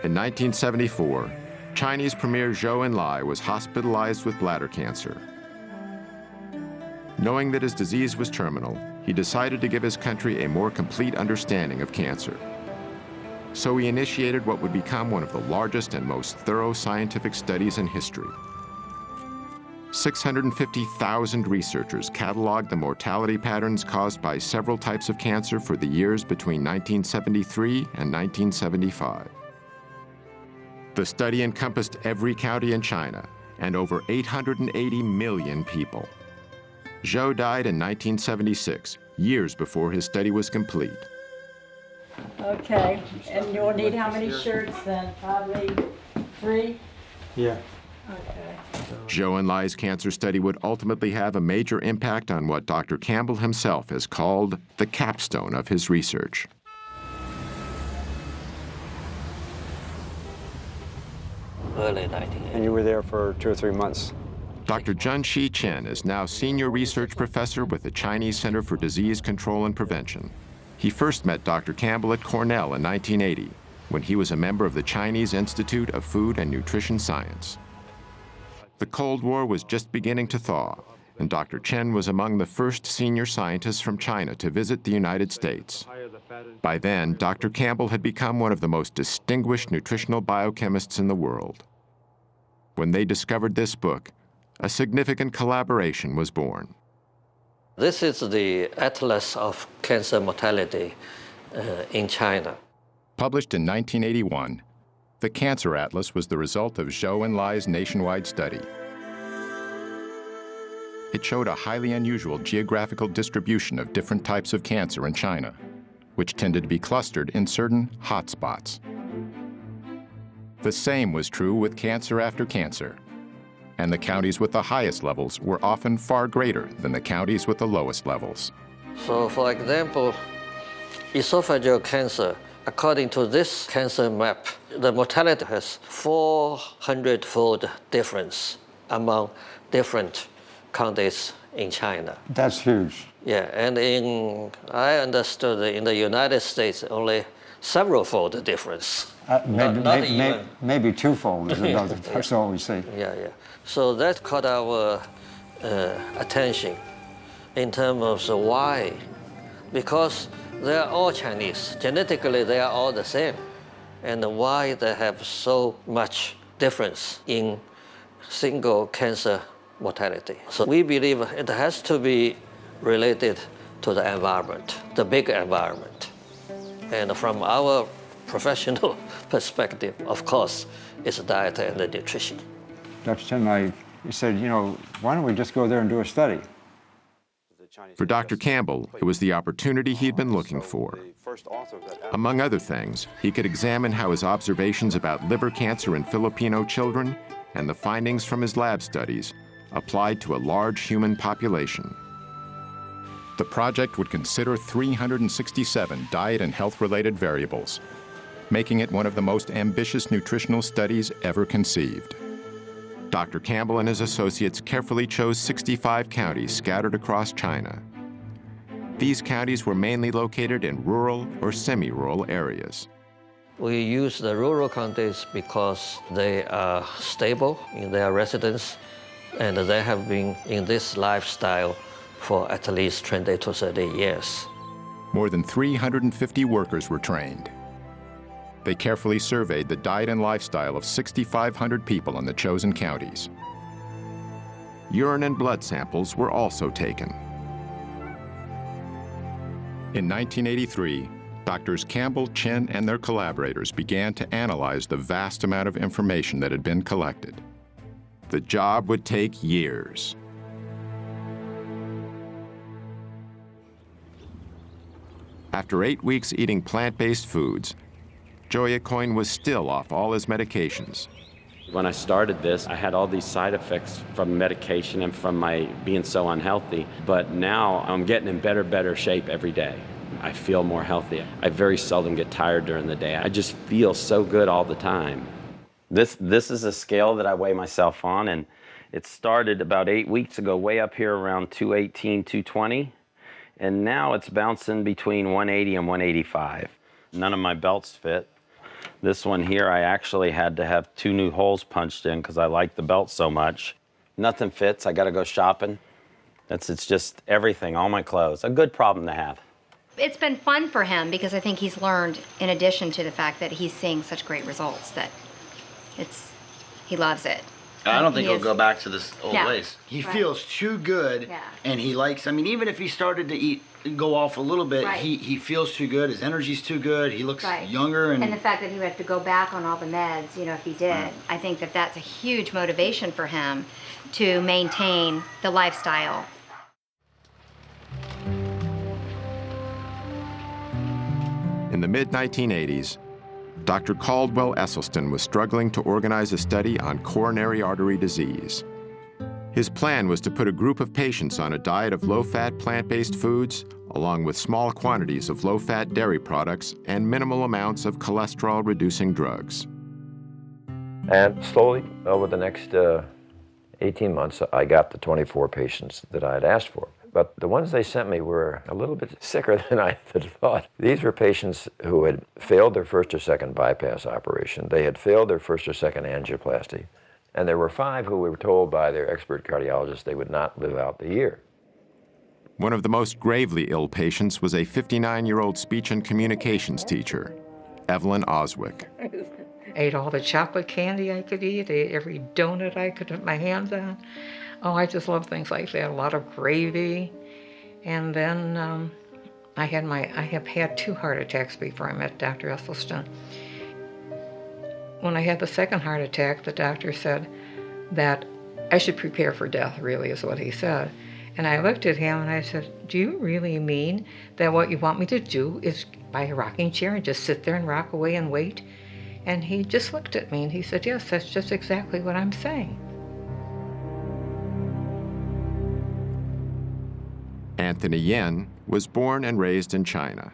In 1974, Chinese Premier Zhou Enlai was hospitalized with bladder cancer. Knowing that his disease was terminal, he decided to give his country a more complete understanding of cancer. So he initiated what would become one of the largest and most thorough scientific studies in history. 650,000 researchers cataloged the mortality patterns caused by several types of cancer for the years between 1973 and 1975. The study encompassed every county in China and over 880 million people. Zhou died in 1976, years before his study was complete. Okay, and you'll need how many shirts then? Probably 3? Yeah. Okay. Zhou Enlai's cancer study would ultimately have a major impact on what Dr. Campbell himself has called the capstone of his research. Early 1980. And you were there for 2 or 3 months. Dr. Junshi Chen is now senior research professor with the Chinese Center for Disease Control and Prevention. He first met Dr. Campbell at Cornell in 1980, when he was a member of the Chinese Institute of Food and Nutrition Science. The Cold War was just beginning to thaw, and Dr. Chen was among the first senior scientists from China to visit the United States. By then, Dr. Campbell had become one of the most distinguished nutritional biochemists in the world. When they discovered this book, a significant collaboration was born. This is the Atlas of Cancer Mortality in China. Published in 1981, the Cancer Atlas was the result of Zhou and Lai's nationwide study. It showed a highly unusual geographical distribution of different types of cancer in China, which tended to be clustered in certain hotspots. The same was true with cancer after cancer, and the counties with the highest levels were often far greater than the counties with the lowest levels. So, for example, esophageal cancer, according to this cancer map, the mortality has 400-fold difference among different counties in China. That's huge. Yeah, and I understood that in the United States, only several-fold difference. Maybe twofold is another. That's all we see. Yeah. So that caught our attention in terms of why. Because they are all Chinese. Genetically, they are all the same. And why they have so much difference in single cancer mortality. So we believe it has to be related to the environment, the big environment. And from our professional perspective, of course, it's diet and the nutrition. Dr. Chen, he said, why don't we just go there and do a study? For Dr. Campbell, it was the opportunity he'd been looking for. Among other things, he could examine how his observations about liver cancer in Filipino children and the findings from his lab studies applied to a large human population. The project would consider 367 diet and health-related variables, making it one of the most ambitious nutritional studies ever conceived. Dr. Campbell and his associates carefully chose 65 counties scattered across China. These counties were mainly located in rural or semi-rural areas. We use the rural counties because they are stable in their residence, and they have been in this lifestyle for at least 20 to 30 years. More than 350 workers were trained. They carefully surveyed the diet and lifestyle of 6,500 people in the chosen counties. Urine and blood samples were also taken. In 1983, Doctors Campbell, Chen, and their collaborators began to analyze the vast amount of information that had been collected. The job would take years. After 8 weeks eating plant-based foods, Joe Coyne was still off all his medications. When I started this, I had all these side effects from medication and from my being so unhealthy, but now I'm getting in better shape every day. I feel more healthy. I very seldom get tired during the day. I just feel so good all the time. This is a scale that I weigh myself on, and it started about 8 weeks ago, way up here around 218, 220, and now it's bouncing between 180 and 185. None of my belts fit. This one here, I actually had to have 2 new holes punched in because I like the belt so much. Nothing fits, I gotta go shopping. It's just everything, all my clothes. A good problem to have. It's been fun for him because I think he's learned, in addition to the fact that he's seeing such great results, that he loves it. I don't think he'll go back to this old ways. He feels too good, and he likes, even if he started to go off a little bit, he feels too good, his energy's too good, he looks younger. And the fact that he would have to go back on all the meds, if he did, I think that that's a huge motivation for him to maintain the lifestyle. In the mid-1980s, Dr. Caldwell Esselstyn was struggling to organize a study on coronary artery disease. His plan was to put a group of patients on a diet of low-fat plant-based foods, along with small quantities of low-fat dairy products and minimal amounts of cholesterol-reducing drugs. And slowly, over the next 18 months, I got the 24 patients that I had asked for. But the ones they sent me were a little bit sicker than I had thought. These were patients who had failed their first or second bypass operation. They had failed their first or second angioplasty. And there were 5 who were told by their expert cardiologist they would not live out the year. One of the most gravely ill patients was a 59-year-old speech and communications teacher, Evelyn Oswick. Ate all the chocolate candy I could eat, ate every donut I could put my hands on. Oh, I just love things like that. A lot of gravy, And then I have had 2 heart attacks before I met Dr. Esselstyn. When I had the second heart attack, the doctor said that I should prepare for death, really is what he said. And I looked at him and I said, do you really mean that what you want me to do is buy a rocking chair and just sit there and rock away and wait? And he just looked at me and he said, yes, that's just exactly what I'm saying. Anthony Yen was born and raised in China.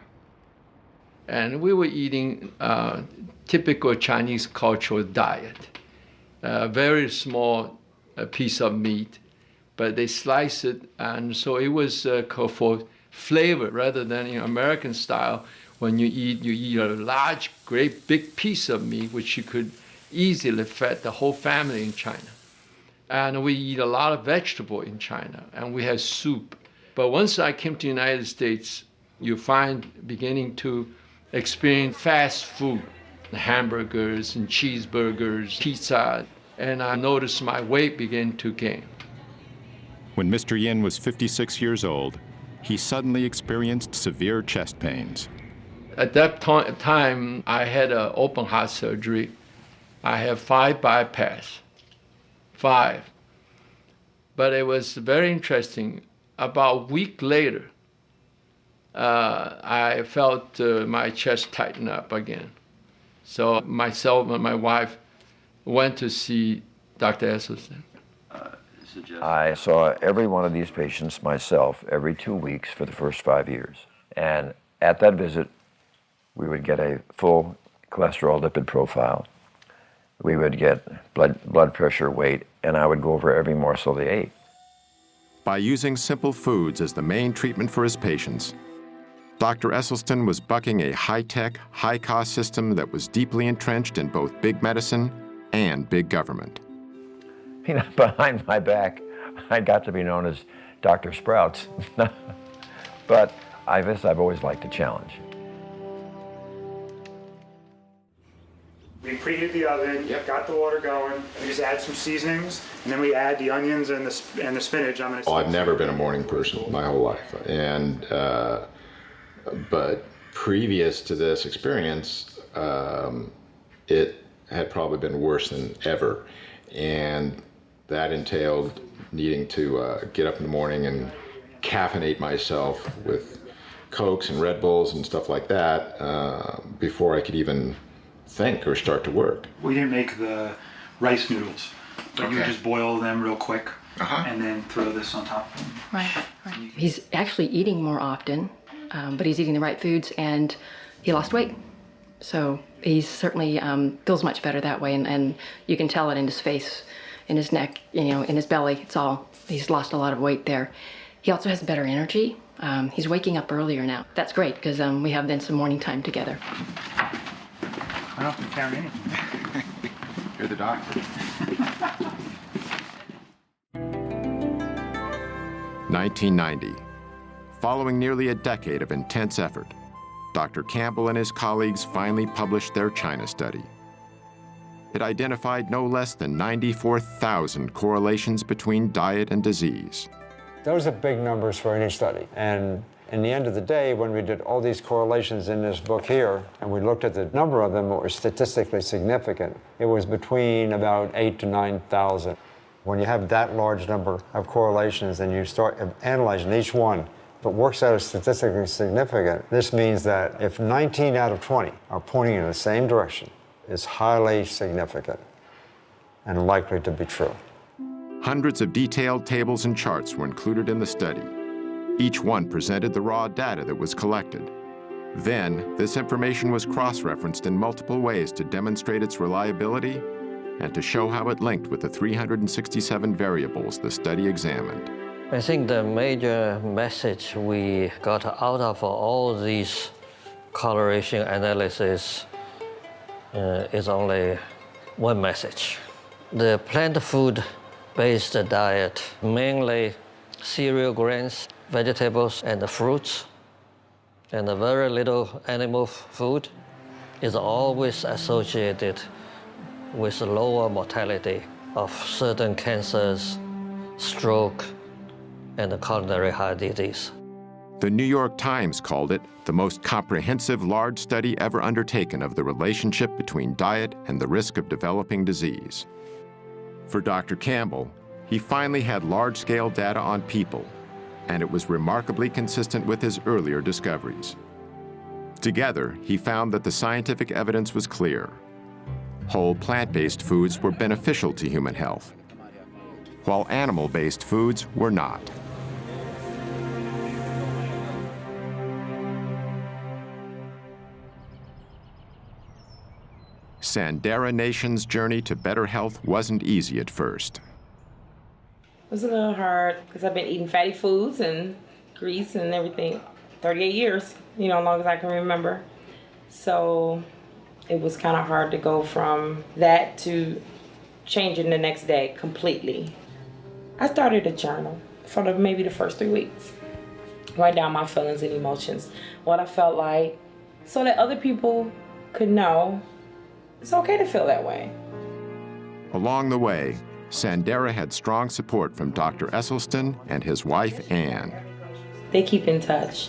And we were eating typical Chinese cultural diet. A very small piece of meat, but they slice it, and so it was for flavor rather than American style. When you eat a large, great big piece of meat, which you could easily feed the whole family in China. And we eat a lot of vegetable in China, and we have soup. But once I came to the United States, you find beginning to experience fast food, hamburgers and cheeseburgers, pizza, and I noticed my weight began to gain. When Mr. Yin was 56 years old, he suddenly experienced severe chest pains. At that time, I had an open heart surgery. I have 5 bypass, 5. But it was very interesting. About a week later, I felt my chest tighten up again. So myself and my wife went to see Dr. Esselstyn. I saw every one of these patients myself every 2 weeks for the first 5 years. And at that visit, we would get a full cholesterol lipid profile. We would get blood pressure, weight, and I would go over every morsel they ate. By using simple foods as the main treatment for his patients, Dr. Esselstyn was bucking a high-tech, high-cost system that was deeply entrenched in both big medicine and big government. Behind my back, I got to be known as Dr. Sprouts. But I've always liked a challenge. We preheat the oven, got the water going, we just add some seasonings, and then we add the onions and the spinach. I've never been a morning person my whole life, and but previous to this experience, it had probably been worse than ever, and that entailed needing to get up in the morning and caffeinate myself with Cokes and Red Bulls and stuff like that before I could even think or start to work. We didn't make the rice noodles, but you would just boil them real quick and then throw this on top. Right. He's actually eating more often, but he's eating the right foods, and he lost weight. So he certainly feels much better that way, and you can tell it in his face, in his neck, in his belly. He's lost a lot of weight there. He also has better energy. He's waking up earlier now. That's great, because we have then some morning time together. I don't have to carry anything. You're the doctor. 1990. Following nearly a decade of intense effort, Dr. Campbell and his colleagues finally published their China study. It identified no less than 94,000 correlations between diet and disease. Those are big numbers for any study. And in the end of the day, when we did all these correlations in this book here, and we looked at the number of them that were statistically significant, it was between about 8,000 to 9,000. When you have that large number of correlations and you start analyzing each one, if it works out as statistically significant, this means that if 19 out of 20 are pointing in the same direction, it's highly significant and likely to be true. Hundreds of detailed tables and charts were included in the study. Each one presented the raw data that was collected. Then, this information was cross-referenced in multiple ways to demonstrate its reliability and to show how it linked with the 367 variables the study examined. I think the major message we got out of all these correlation analysis is only one message. The plant food-based diet, mainly cereal grains, vegetables and fruits, and very little animal food, is always associated with lower mortality of certain cancers, stroke, and coronary heart disease. The New York Times called it the most comprehensive large study ever undertaken of the relationship between diet and the risk of developing disease. For Dr. Campbell, he finally had large-scale data on people, and it was remarkably consistent with his earlier discoveries. Together, he found that the scientific evidence was clear. Whole plant-based foods were beneficial to human health, while animal-based foods were not. Sandera Nation's journey to better health wasn't easy at first. It was a little hard because I've been eating fatty foods and grease and everything 38 years, as long as I can remember. So it was kind of hard to go from that to changing the next day completely. I started a journal for maybe the first 3 weeks. Write down my feelings and emotions, what I felt like, so that other people could know it's okay to feel that way. Along the way, Sandera had strong support from Dr. Esselstyn and his wife, Ann. They keep in touch,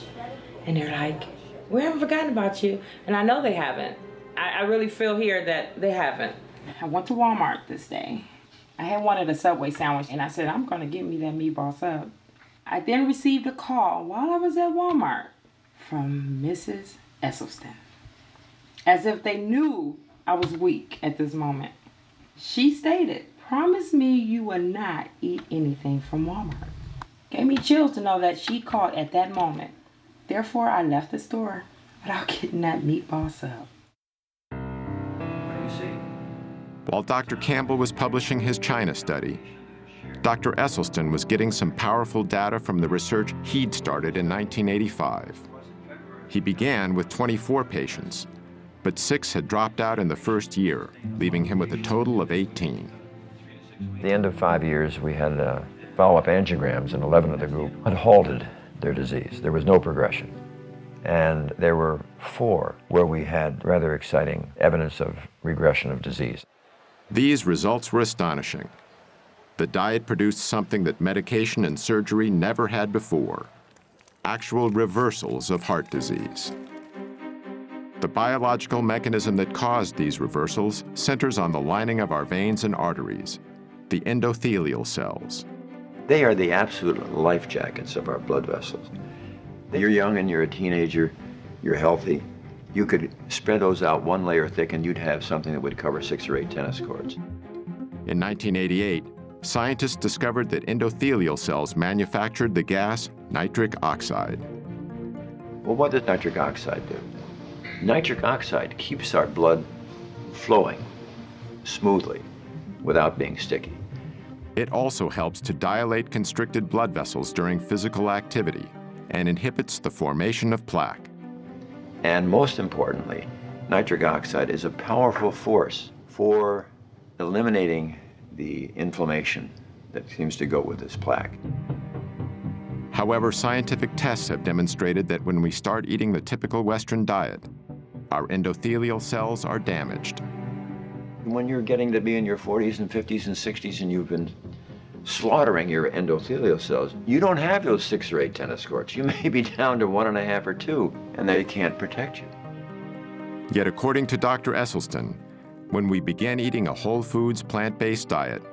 and they're like, we haven't forgotten about you. And I know they haven't. I really feel here that they haven't. I went to Walmart this day. I had wanted a Subway sandwich, and I said, I'm going to get me that meatball sub. I then received a call while I was at Walmart from Mrs. Esselstyn, as if they knew I was weak at this moment. She stated, promise me you will not eat anything from Walmart. Gave me chills to know that she called at that moment. Therefore, I left the store without getting that meatball sub. While Dr. Campbell was publishing his China study, Dr. Esselstyn was getting some powerful data from the research he'd started in 1985. He began with 24 patients, but 6 had dropped out in the first year, leaving him with a total of 18. At the end of 5 years, we had follow-up angiograms, and 11 of the group had halted their disease. There was no progression. And there were 4 where we had rather exciting evidence of regression of disease. These results were astonishing. The diet produced something that medication and surgery never had before: actual reversals of heart disease. The biological mechanism that caused these reversals centers on the lining of our veins and arteries, the endothelial cells. They are the absolute life jackets of our blood vessels. You're young and you're a teenager, you're healthy. You could spread those out 1 layer thick and you'd have something that would cover 6 or 8 tennis courts. In 1988, scientists discovered that endothelial cells manufactured the gas nitric oxide. Well, what does nitric oxide do? Nitric oxide keeps our blood flowing smoothly without being sticky. It also helps to dilate constricted blood vessels during physical activity and inhibits the formation of plaque. And most importantly, nitric oxide is a powerful force for eliminating the inflammation that seems to go with this plaque. However, scientific tests have demonstrated that when we start eating the typical Western diet, our endothelial cells are damaged. When you're getting to be in your 40s and 50s and 60s and you've been slaughtering your endothelial cells, you don't have those 6 or 8 tennis courts. You may be down to 1.5 or 2, and they can't protect you. Yet according to Dr. Esselstyn, when we begin eating a whole foods plant-based diet,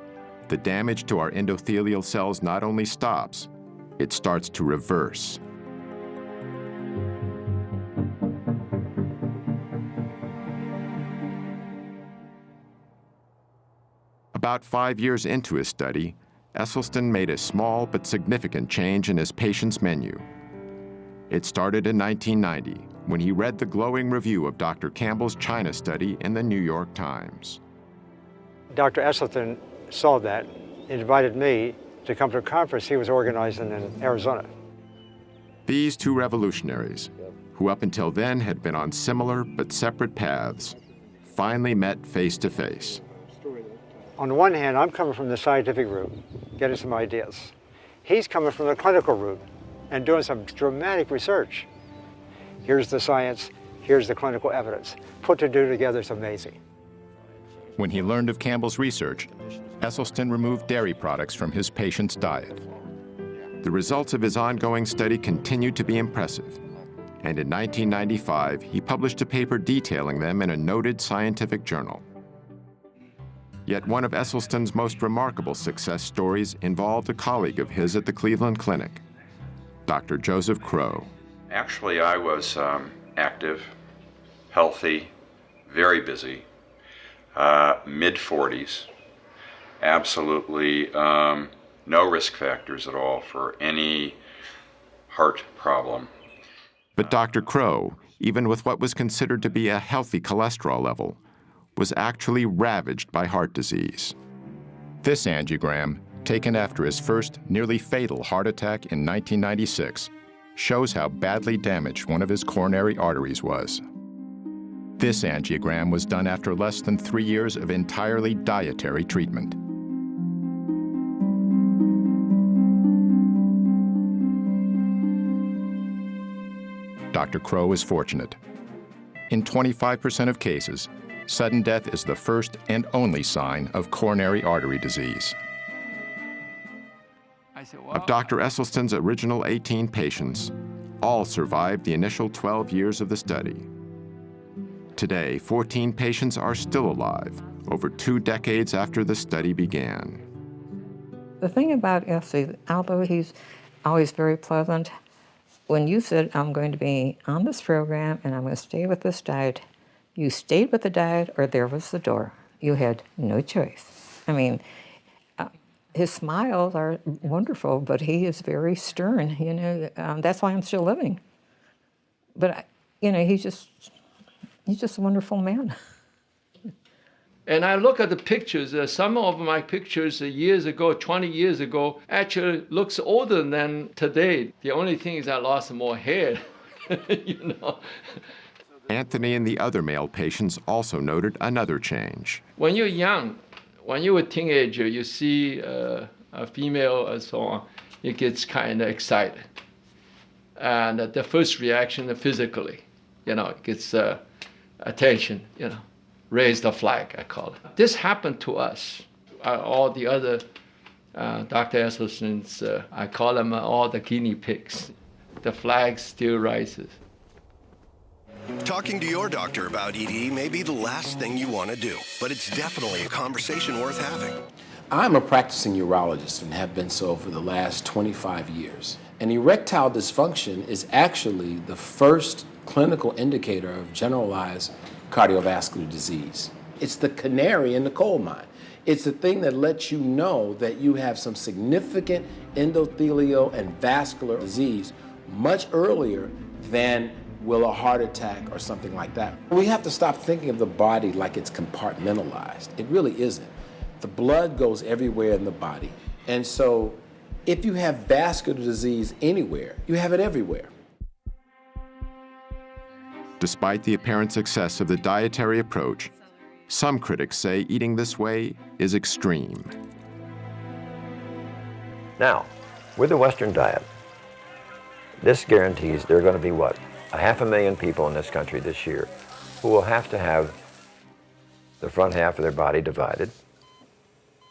the damage to our endothelial cells not only stops, it starts to reverse. About 5 years into his study, Esselstyn made a small but significant change in his patient's menu. It started in 1990 when he read the glowing review of Dr. Campbell's China study in the New York Times. Dr. Esselstyn saw that and invited me to come to a conference he was organizing in Arizona. These 2 revolutionaries, who up until then had been on similar but separate paths, finally met face to face. On the one hand, I'm coming from the scientific route, getting some ideas. He's coming from the clinical route and doing some dramatic research. Here's the science, here's the clinical evidence. Put the two together is amazing. When he learned of Campbell's research, Esselstyn removed dairy products from his patient's diet. The results of his ongoing study continued to be impressive, and in 1995, he published a paper detailing them in a noted scientific journal. Yet one of Esselstyn's most remarkable success stories involved a colleague of his at the Cleveland Clinic, Dr. Joseph Crowe. Actually, I was active, healthy, very busy, mid-40s, absolutely no risk factors at all for any heart problem. But Dr. Crowe, even with what was considered to be a healthy cholesterol level, was actually ravaged by heart disease. This angiogram, taken after his first nearly fatal heart attack in 1996, shows how badly damaged one of his coronary arteries was. This angiogram was done after less than 3 years of entirely dietary treatment. Dr. Crowe is fortunate. In 25% of cases, sudden death is the first and only sign of coronary artery disease. Of Dr. Esselstyn's original 18 patients, all survived the initial 12 years of the study. Today, 14 patients are still alive, over 2 decades after the study began. The thing about Essie, although he's always very pleasant, when you said, I'm going to be on this program and I'm going to stay with this diet, you stayed with the diet or there was the door. You had no choice. I mean, his smiles are wonderful, but he is very stern, you know. That's why I'm still living. But, you know, he's just a wonderful man. And I look at the pictures, some of my pictures years ago, 20 years ago, actually looks older than today. The only thing is I lost more hair, you know. Anthony and the other male patients also noted another change. When you're young, when you're a teenager, you see a female and so on, it gets kind of excited. And the first reaction physically, you know, it gets attention, you know. Raise the flag, I call it. This happened to us. All the other Dr. Esselstyn's, I call them all the guinea pigs. The flag still rises. Talking to your doctor about ED may be the last thing you want to do, but it's definitely a conversation worth having. I'm a practicing urologist and have been so for the last 25 years. And erectile dysfunction is actually the first clinical indicator of generalized cardiovascular disease. It's the canary in the coal mine. It's the thing that lets you know that you have some significant endothelial and vascular disease much earlier than will a heart attack or something like that. We have to stop thinking of the body like it's compartmentalized. It really isn't. The blood goes everywhere in the body. And so if you have vascular disease anywhere, you have it everywhere. Despite the apparent success of the dietary approach, some critics say eating this way is extreme. Now, with the Western diet, this guarantees there are going to be, what, 500,000 people in this country this year who will have to have the front half of their body divided,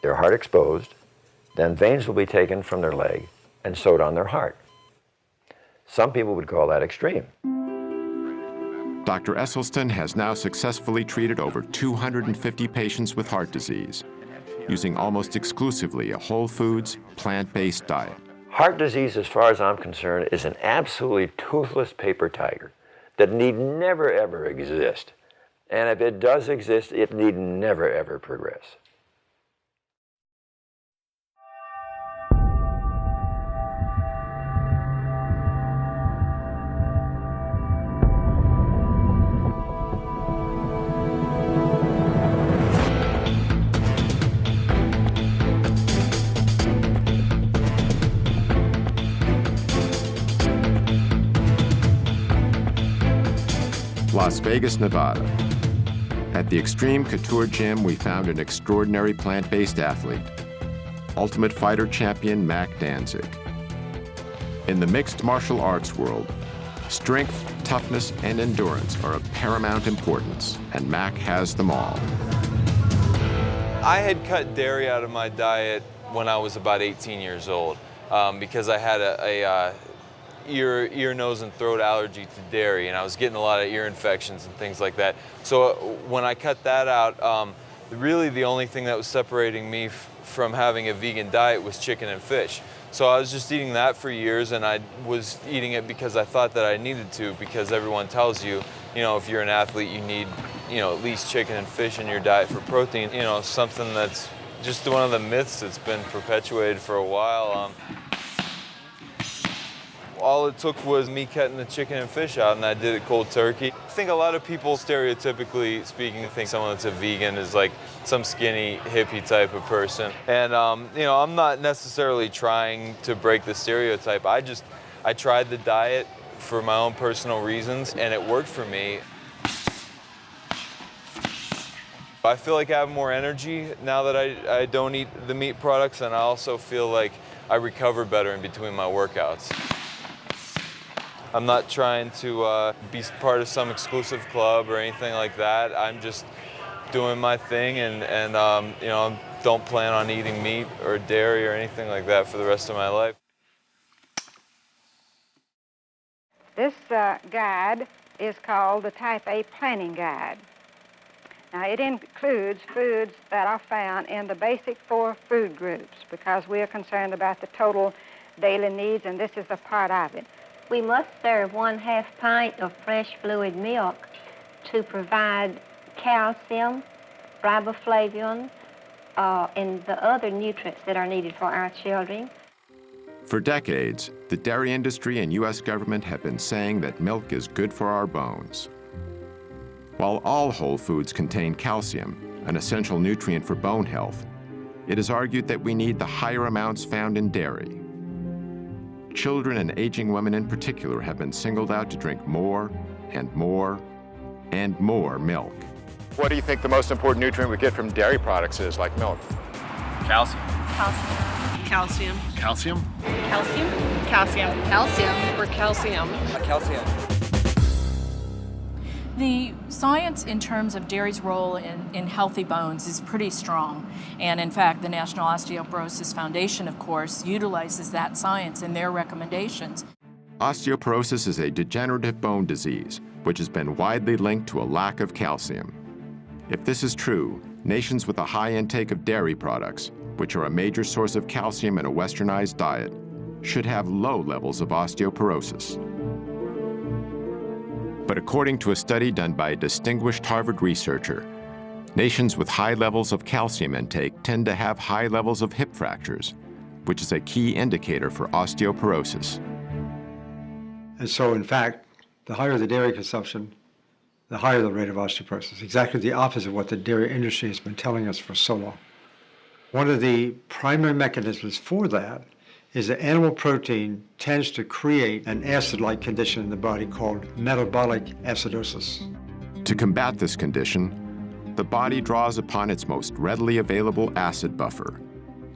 their heart exposed, then veins will be taken from their leg and sewed on their heart. Some people would call that extreme. Dr. Esselstyn has now successfully treated over 250 patients with heart disease, using almost exclusively a whole foods, plant-based diet. Heart disease, as far as I'm concerned, is an absolutely toothless paper tiger that need never, ever exist. And if it does exist, it need never, ever progress. Las Vegas, Nevada. At the Extreme Couture Gym, we found an extraordinary plant-based athlete, Ultimate Fighter champion Mac Danzig. In the mixed martial arts world, strength, toughness, and endurance are of paramount importance, and Mac has them all. I had cut dairy out of my diet when I was about 18 years old. because I had a ear, nose, and throat allergy to dairy, and I was getting a lot of ear infections and things like that. So when I cut that out, really the only thing that was separating me from having a vegan diet was chicken and fish. So I was just eating that for years, and I was eating it because I thought that I needed to, because everyone tells you, if you're an athlete, you need, at least chicken and fish in your diet for protein. Something that's just one of the myths that's been perpetuated for a while. All it took was me cutting the chicken and fish out, and I did it cold turkey. I think a lot of people, stereotypically speaking, think someone that's a vegan is like some skinny hippie type of person. And I'm not necessarily trying to break the stereotype. I tried the diet for my own personal reasons, and it worked for me. I feel like I have more energy now that I don't eat the meat products, and I also feel like I recover better in between my workouts. I'm not trying to be part of some exclusive club or anything like that. I'm just doing my thing, and don't plan on eating meat or dairy or anything like that for the rest of my life. This guide is called the Type A Planning Guide. Now, it includes foods that are found in the basic 4 food groups, because we are concerned about the total daily needs, and this is a part of it. We must serve 1/2 pint of fresh fluid milk to provide calcium, riboflavin, and the other nutrients that are needed for our children. For decades, the dairy industry and U.S. government have been saying that milk is good for our bones. While all whole foods contain calcium, an essential nutrient for bone health, it is argued that we need the higher amounts found in dairy. Children and aging women in particular have been singled out to drink more and more and more milk. What do you think the most important nutrient we get from dairy products is, like milk? Calcium. Calcium. Calcium? Calcium. Calcium. Calcium. Or calcium. Calcium. The science in terms of dairy's role in healthy bones is pretty strong. And in fact, the National Osteoporosis Foundation, of course, utilizes that science in their recommendations. Osteoporosis is a degenerative bone disease, which has been widely linked to a lack of calcium. If this is true, nations with a high intake of dairy products, which are a major source of calcium in a westernized diet, should have low levels of osteoporosis. But according to a study done by a distinguished Harvard researcher, nations with high levels of calcium intake tend to have high levels of hip fractures, which is a key indicator for osteoporosis. And so, in fact, the higher the dairy consumption, the higher the rate of osteoporosis. Exactly the opposite of what the dairy industry has been telling us for so long. One of the primary mechanisms for that is that animal protein tends to create an acid-like condition in the body called metabolic acidosis. To combat this condition, the body draws upon its most readily available acid buffer,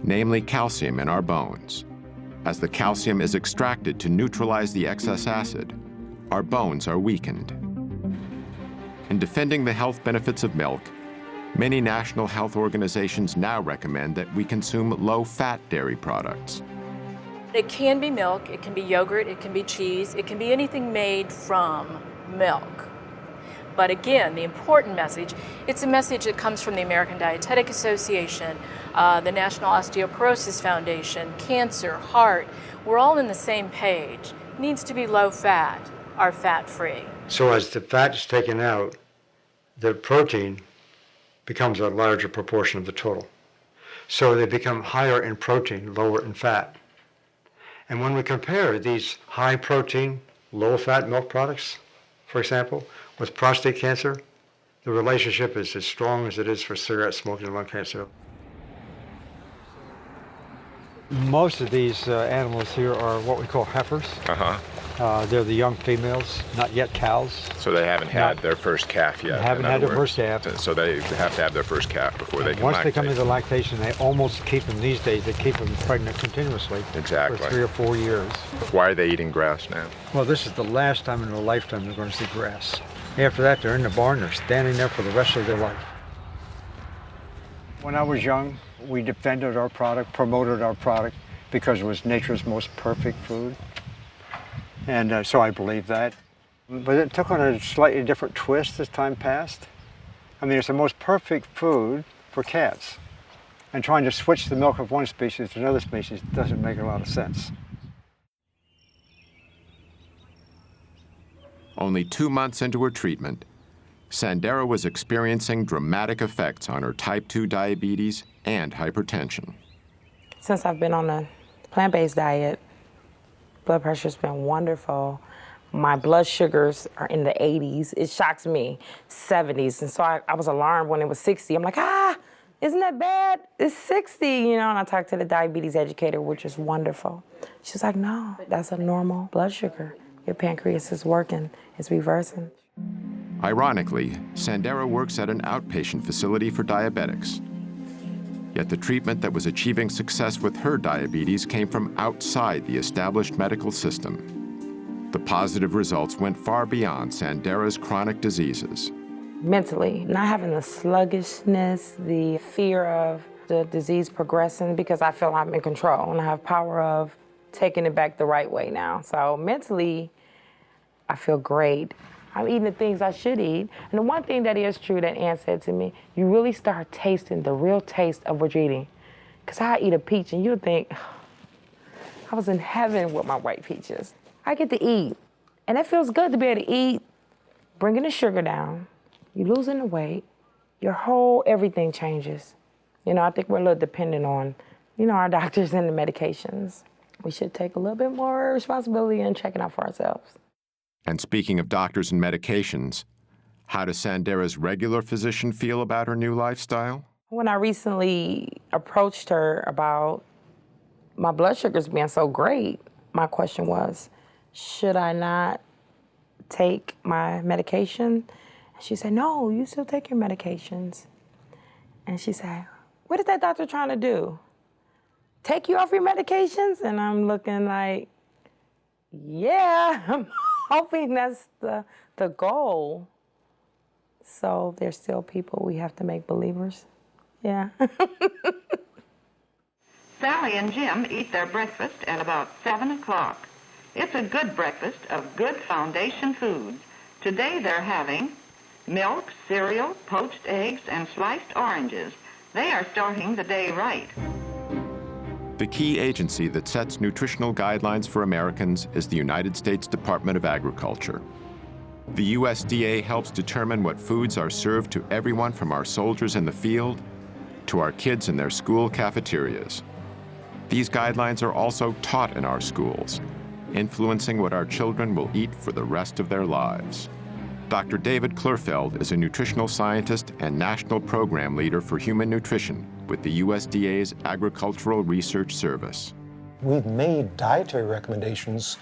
namely calcium in our bones. As the calcium is extracted to neutralize the excess acid, our bones are weakened. In defending the health benefits of milk, many national health organizations now recommend that we consume low-fat dairy products. It can be milk, it can be yogurt, it can be cheese, it can be anything made from milk. But again, the important message, it's a message that comes from the American Dietetic Association, the National Osteoporosis Foundation, cancer, heart. We're all in the same page. It needs to be low fat or fat-free. So as the fat is taken out, the protein becomes a larger proportion of the total. So they become higher in protein, lower in fat. And when we compare these high protein, low fat milk products, for example, with prostate cancer, the relationship is as strong as it is for cigarette smoking and lung cancer. Most of these animals here are what we call heifers. They're the young females, not yet cows. So they haven't had their first calf yet. Haven't had their first calf. So they have to have their first calf before they can Once lactate. they come into lactation, they almost keep them these days. They keep them pregnant continuously Exactly. for 3 or 4 years. Why are they eating grass now? Well, this is the last time in their lifetime they're going to see grass. After that, they're in the barn. They're standing there for the rest of their life. When I was young, we defended our product, promoted our product, because it was nature's most perfect food. And so I believe that. But it took on a slightly different twist as time passed. I mean, it's the most perfect food for cats. And trying to switch the milk of one species to another species doesn't make a lot of sense. Only 2 months into her treatment, Sandera was experiencing dramatic effects on her type 2 diabetes and hypertension. Since I've been on a plant-based diet, blood pressure's been wonderful. My blood sugars are in the 80s. It shocks me, 70s. And so I was alarmed when it was 60. I'm like, isn't that bad? It's 60, you know, and I talked to the diabetes educator, which is wonderful. She's like, no, that's a normal blood sugar. Your pancreas is working, it's reversing. Ironically, Sandera works at an outpatient facility for diabetics. Yet the treatment that was achieving success with her diabetes came from outside the established medical system. The positive results went far beyond Sandera's chronic diseases. Mentally, not having the sluggishness, the fear of the disease progressing, because I feel I'm in control and I have power of taking it back the right way now. So mentally, I feel great. I'm eating the things I should eat. And the one thing that is true that Ann said to me, you really start tasting the real taste of what you're eating. Because I eat a peach and you'll think, I was in heaven with my white peaches. I get to eat. And it feels good to be able to eat, bringing the sugar down, you losing the weight, your whole everything changes. You know, I think we're a little dependent on, you know, our doctors and the medications. We should take a little bit more responsibility in checking out for ourselves. And speaking of doctors and medications, how does Sandera's regular physician feel about her new lifestyle? When I recently approached her about my blood sugars being so great, my question was, should I not take my medication? And she said, no, you still take your medications. And she said, what is that doctor trying to do? Take you off your medications? And I'm looking like, yeah, I'm hoping that's the goal. So there's still people we have to make believers. Yeah. Sally and Jim eat their breakfast at about 7 o'clock. It's a good breakfast of good foundation food. Today they're having milk, cereal, poached eggs, and sliced oranges. They are starting the day right. The key agency that sets nutritional guidelines for Americans is the United States Department of Agriculture. The USDA helps determine what foods are served to everyone from our soldiers in the field to our kids in their school cafeterias. These guidelines are also taught in our schools, influencing what our children will eat for the rest of their lives. Dr. David Klurfeld is a nutritional scientist and national program leader for human nutrition with the USDA's Agricultural Research Service. We've made dietary recommendations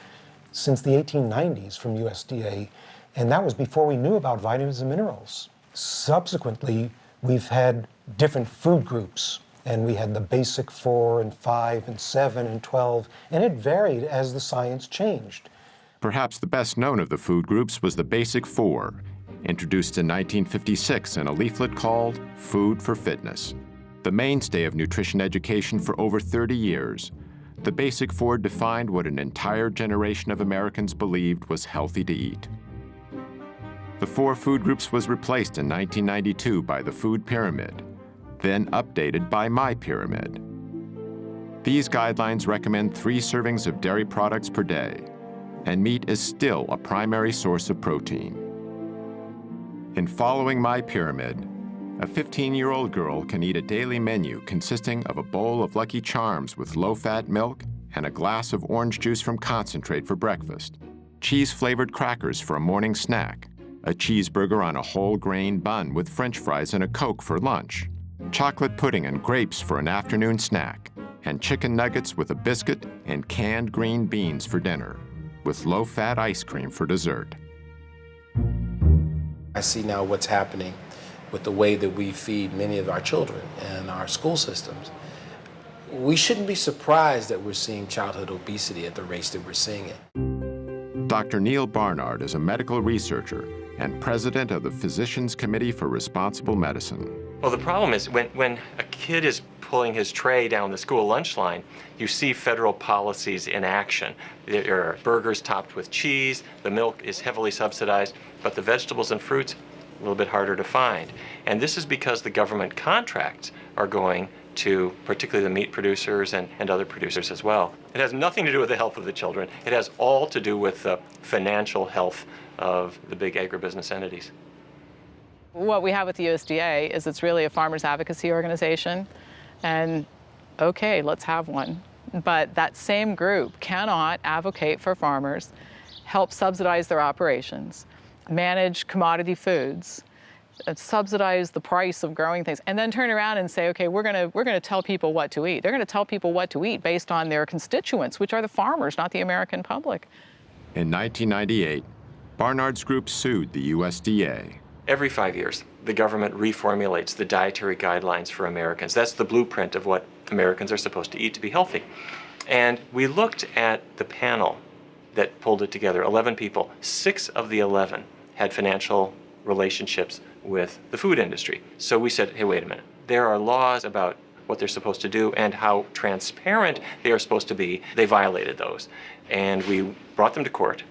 since the 1890s from USDA, and that was before we knew about vitamins and minerals. Subsequently, we've had different food groups, and we had the basic 4 and 5 and 7 and 12, and it varied as the science changed. Perhaps the best known of the food groups was the Basic 4, introduced in 1956 in a leaflet called Food for Fitness. The mainstay of nutrition education for over 30 years, the Basic 4 defined what an entire generation of Americans believed was healthy to eat. The 4 food groups was replaced in 1992 by the Food Pyramid, then updated by My Pyramid. These guidelines recommend 3 servings of dairy products per day, and meat is still a primary source of protein. In following My Pyramid, a 15-year-old girl can eat a daily menu consisting of a bowl of Lucky Charms with low-fat milk and a glass of orange juice from concentrate for breakfast, cheese-flavored crackers for a morning snack, a cheeseburger on a whole grain bun with French fries and a Coke for lunch, chocolate pudding and grapes for an afternoon snack, and chicken nuggets with a biscuit and canned green beans for dinner, with low-fat ice cream for dessert. I see now what's happening with the way that we feed many of our children and our school systems. We shouldn't be surprised that we're seeing childhood obesity at the rates that we're seeing it. Dr. Neil Barnard is a medical researcher and president of the Physicians Committee for Responsible Medicine. Well, the problem is when a kid is pulling his tray down the school lunch line, you see federal policies in action. There are burgers topped with cheese, the milk is heavily subsidized, but the vegetables and fruits, a little bit harder to find. And this is because the government contracts are going to particularly the meat producers and other producers as well. It has nothing to do with the health of the children. It has all to do with the financial health of the big agribusiness entities. What we have with the USDA is it's really a farmers advocacy organization, and okay, let's have one. But that same group cannot advocate for farmers, help subsidize their operations, manage commodity foods, subsidize the price of growing things, and then turn around and say, okay, we're gonna tell people what to eat. They're gonna tell people what to eat based on their constituents, which are the farmers, not the American public. In 1998, Barnard's Group sued the USDA. Every 5 years, the government reformulates the dietary guidelines for Americans. That's the blueprint of what Americans are supposed to eat to be healthy. And we looked at the panel that pulled it together, 11 people. 6 of the 11 had financial relationships with the food industry. So we said, hey, wait a minute. There are laws about what they're supposed to do and how transparent they are supposed to be. They violated those. And we brought them to court.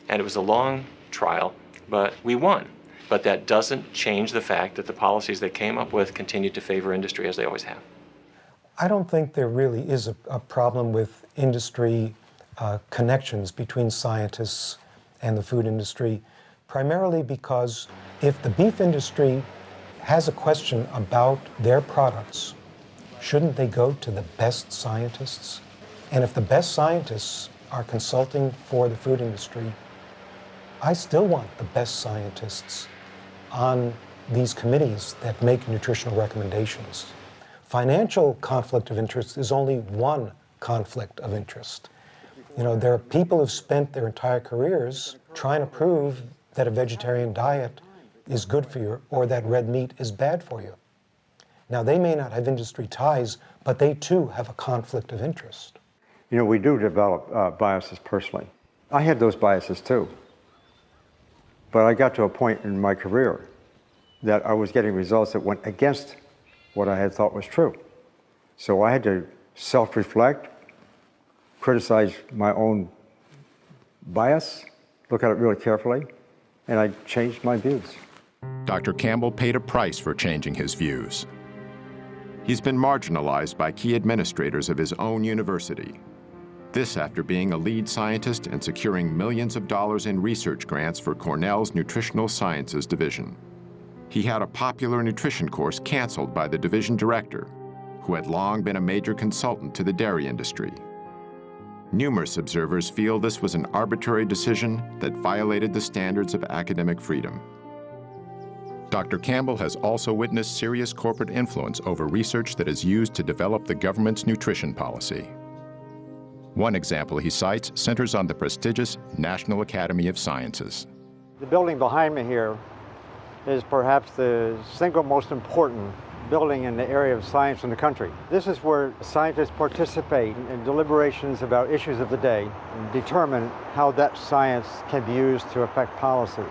And it was a long trial, but we won. But that doesn't change the fact that the policies they came up with continue to favor industry as they always have. I don't think there really is a problem with industry connections between scientists and the food industry, primarily because if the beef industry has a question about their products, shouldn't they go to the best scientists? And if the best scientists are consulting for the food industry, I still want the best scientists on these committees that make nutritional recommendations. Financial conflict of interest is only one conflict of interest. You know, there are people who've spent their entire careers trying to prove that a vegetarian diet is good for you or that red meat is bad for you. Now, they may not have industry ties, but they too have a conflict of interest. You know, we do develop biases personally. I had those biases too. But I got to a point in my career that I was getting results that went against what I had thought was true. So I had to self-reflect, criticize my own bias, look at it really carefully, and I changed my views. Dr. Campbell paid a price for changing his views. He's been marginalized by key administrators of his own university. This after being a lead scientist and securing millions of dollars in research grants for Cornell's Nutritional Sciences Division. He had a popular nutrition course canceled by the division director, who had long been a major consultant to the dairy industry. Numerous observers feel this was an arbitrary decision that violated the standards of academic freedom. Dr. Campbell has also witnessed serious corporate influence over research that is used to develop the government's nutrition policy. One example he cites centers on the prestigious National Academy of Sciences. The building behind me here is perhaps the single most important building in the area of science in the country. This is where scientists participate in deliberations about issues of the day and determine how that science can be used to affect policy.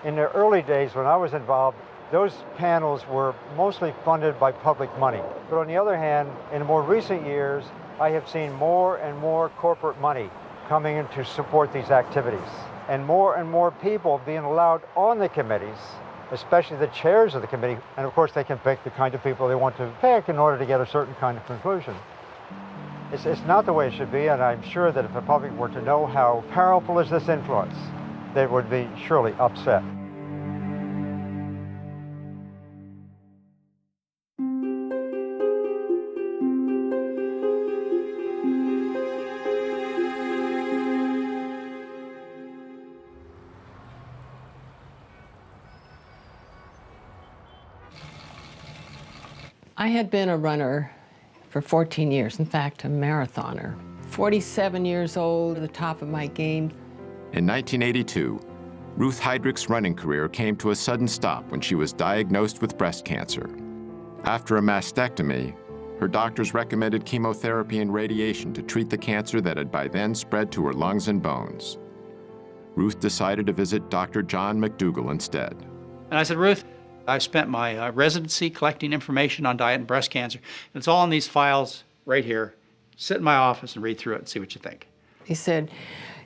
In the early days when I was involved, those panels were mostly funded by public money. But on the other hand, in more recent years, I have seen more and more corporate money coming in to support these activities, and more people being allowed on the committees, especially the chairs of the committee, and of course they can pick the kind of people they want to pick in order to get a certain kind of conclusion. It's not the way it should be, and I'm sure that if the public were to know how powerful is this influence, they would be surely upset. I had been a runner for 14 years, in fact, a marathoner. 47 years old, at the top of my game. In 1982, Ruth Heydrich's running career came to a sudden stop when she was diagnosed with breast cancer. After a mastectomy, her doctors recommended chemotherapy and radiation to treat the cancer that had by then spread to her lungs and bones. Ruth decided to visit Dr. John McDougall instead. And I said, Ruth, I've spent my residency collecting information on diet and breast cancer. It's all in these files right here. Sit in my office and read through it and see what you think. He said,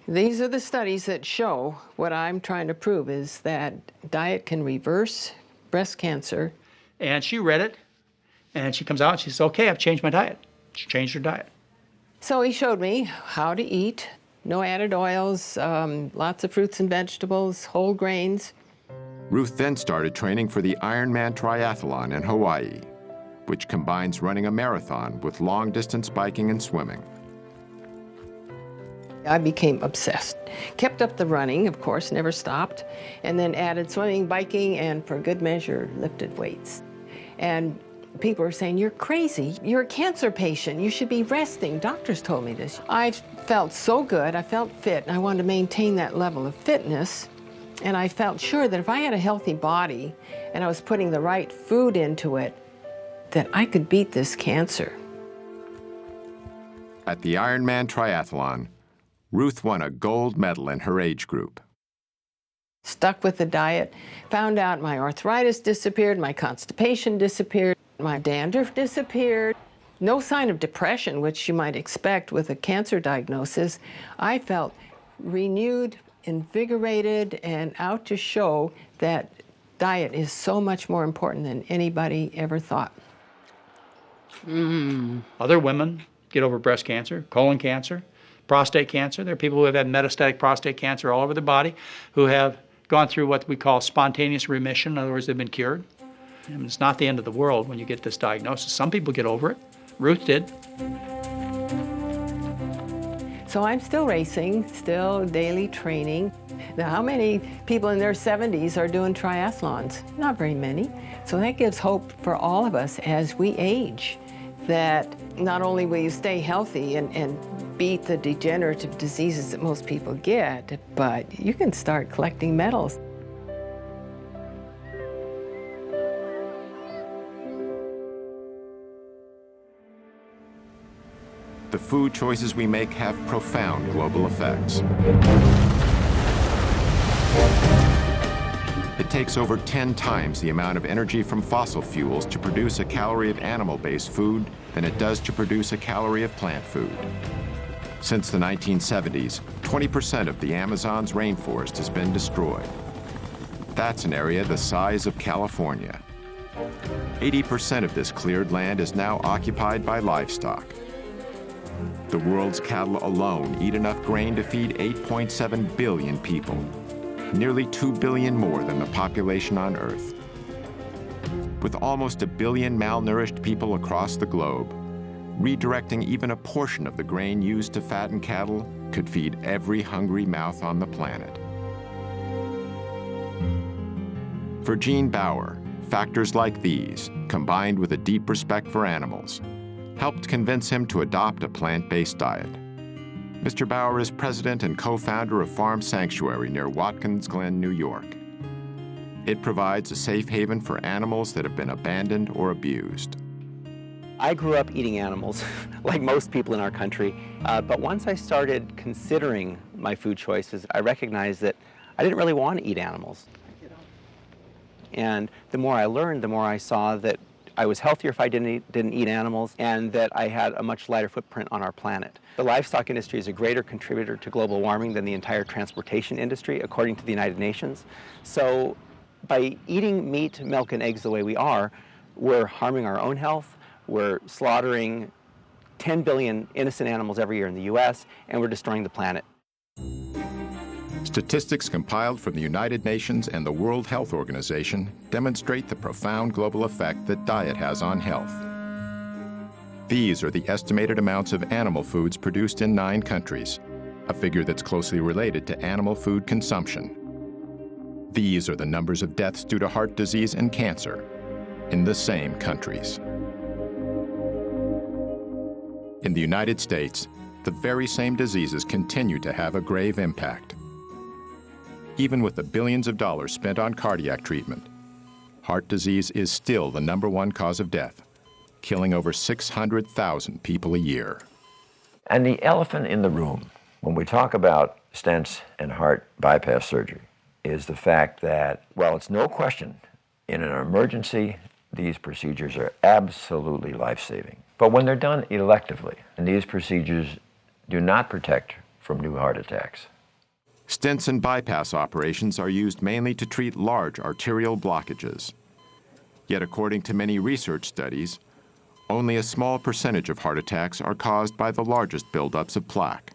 these are the studies that show what I'm trying to prove is that diet can reverse breast cancer. And she read it, and she comes out and she says, okay, I've changed my diet. She changed her diet. So he showed me how to eat, no added oils, lots of fruits and vegetables, whole grains. Ruth then started training for the Ironman Triathlon in Hawaii, which combines running a marathon with long-distance biking and swimming. I became obsessed. Kept up the running, of course, never stopped, and then added swimming, biking, and for good measure, lifted weights. And people were saying, you're crazy. You're a cancer patient. You should be resting. Doctors told me this. I felt so good. I felt fit, and I wanted to maintain that level of fitness. And I felt sure that if I had a healthy body and I was putting the right food into it, that I could beat this cancer. At the Ironman Triathlon, Ruth won a gold medal in her age group. Stuck with the diet, found out my arthritis disappeared, my constipation disappeared, my dandruff disappeared. No sign of depression, which you might expect with a cancer diagnosis. I felt renewed, invigorated, and out to show that diet is so much more important than anybody ever thought. Other women get over breast cancer, colon cancer, prostate cancer. There are people who have had metastatic prostate cancer all over the body who have gone through what we call spontaneous remission. In other words, they've been cured. And it's not the end of the world when you get this diagnosis. Some people get over it. Ruth did. So I'm still racing, still daily training. Now, how many people in their 70s are doing triathlons? Not very many. So that gives hope for all of us as we age, that not only will you stay healthy and beat the degenerative diseases that most people get, but you can start collecting medals. The food choices we make have profound global effects. It takes over 10 times the amount of energy from fossil fuels to produce a calorie of animal-based food than it does to produce a calorie of plant food. Since the 1970s, 20% of the Amazon's rainforest has been destroyed. That's an area the size of California. 80% of this cleared land is now occupied by livestock. The world's cattle alone eat enough grain to feed 8.7 billion people, nearly 2 billion more than the population on Earth. With almost 1 billion malnourished people across the globe, redirecting even a portion of the grain used to fatten cattle could feed every hungry mouth on the planet. For Gene Baur, factors like these, combined with a deep respect for animals, helped convince him to adopt a plant-based diet. Mr. Baur is president and co-founder of Farm Sanctuary near Watkins Glen, New York. It provides a safe haven for animals that have been abandoned or abused. I grew up eating animals, like most people in our country, but once I started considering my food choices, I recognized that I didn't really want to eat animals. And the more I learned, the more I saw that I was healthier if I didn't eat animals, and that I had a much lighter footprint on our planet. The livestock industry is a greater contributor to global warming than the entire transportation industry, according to the United Nations. So by eating meat, milk, and eggs the way we are, we're harming our own health, we're slaughtering 10 billion innocent animals every year in the US, and we're destroying the planet. Statistics compiled from the United Nations and the World Health Organization demonstrate the profound global effect that diet has on health. These are the estimated amounts of animal foods produced in 9 countries, a figure that's closely related to animal food consumption. These are the numbers of deaths due to heart disease and cancer in the same countries. In the United States, the very same diseases continue to have a grave impact. Even with the billions of dollars spent on cardiac treatment, heart disease is still the #1 cause of death, killing over 600,000 people a year. And the elephant in the room, when we talk about stents and heart bypass surgery, is the fact that, well, it's no question In an emergency, these procedures are absolutely life-saving. But when they're done electively, and these procedures do not protect from new heart attacks. Stents and bypass operations are used mainly to treat large arterial blockages. Yet according to many research studies, only a small percentage of heart attacks are caused by the largest buildups of plaque.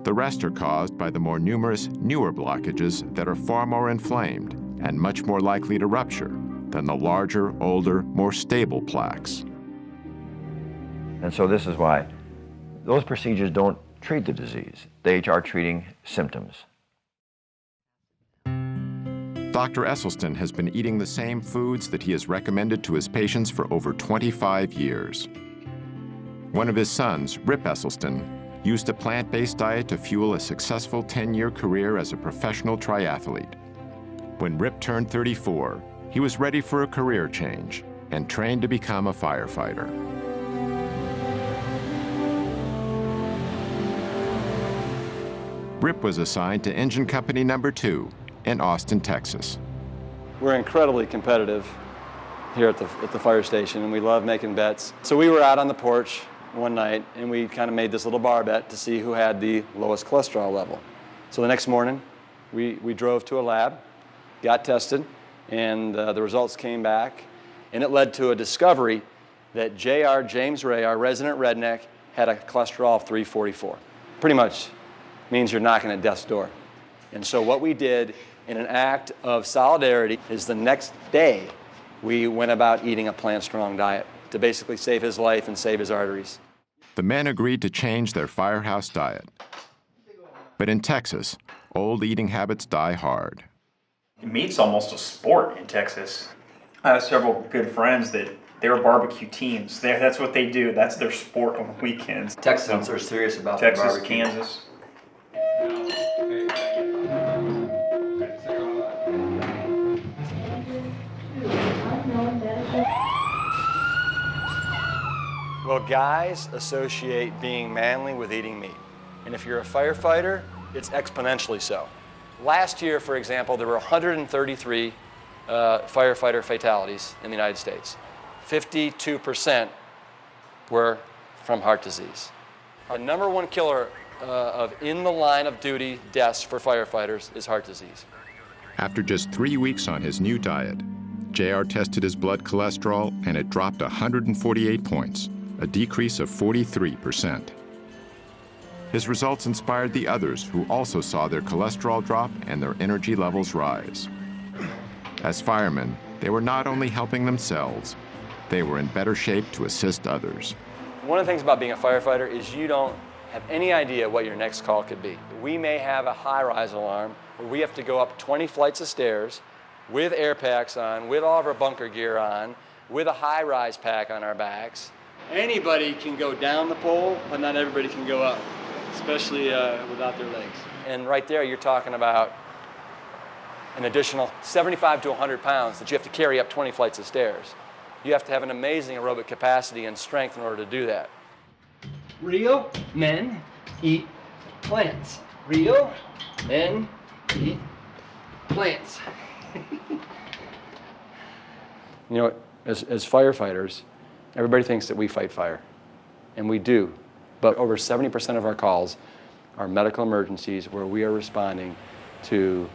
The rest are caused by the more numerous, newer blockages that are far more inflamed and much more likely to rupture than the larger, older, more stable plaques. And so this is why those procedures don't treat the disease. They are treating symptoms. Dr. Esselstyn has been eating the same foods that he has recommended to his patients for over 25 years. One of his sons, Rip Esselstyn, used a plant-based diet to fuel a successful 10-year career as a professional triathlete. When Rip turned 34, he was ready for a career change and trained to become a firefighter. Rip was assigned to Engine Company No. 2 in Austin, Texas. We're incredibly competitive here at the fire station, and we love making bets. So we were out on the porch one night, and we kind of made this little bar bet to see who had the lowest cholesterol level. So the next morning, we drove to a lab, got tested, and the results came back, and it led to a discovery that J.R. James Ray, our resident redneck, had a cholesterol of 344. Pretty much means you're knocking at death's door. And so what we did in an act of solidarity is the next day we went about eating a plant-strong diet to basically save his life and save his arteries. The men agreed to change their firehouse diet. But in Texas, old eating habits die hard. Meat's almost a sport in Texas. I have several good friends that they were barbecue teams. That's what they do. That's their sport on the weekends. Texans are serious about their Texas, barbecue. Kansas. Well, guys associate being manly with eating meat. And if you're a firefighter, it's exponentially so. Last year, for example, there were 133 firefighter fatalities in the United States. 52% were from heart disease. The number one killer of in the line of duty deaths for firefighters is heart disease. After just 3 weeks on his new diet, JR tested his blood cholesterol and it dropped 148 points, a decrease of 43%. His results inspired the others who also saw their cholesterol drop and their energy levels rise. As firemen, they were not only helping themselves, they were in better shape to assist others. One of the things about being a firefighter is you don't have any idea what your next call could be. We may have a high-rise alarm where we have to go up 20 flights of stairs with air packs on, with all of our bunker gear on, with a high-rise pack on our backs. Anybody can go down the pole, but not everybody can go up, especially without their legs. And right there, you're talking about an additional 75 to 100 pounds that you have to carry up 20 flights of stairs. You have to have an amazing aerobic capacity and strength in order to do that. Real men eat plants. Real men eat plants. You know, as firefighters, everybody thinks that we fight fire, and we do. But over 70% of our calls are medical emergencies where we are responding to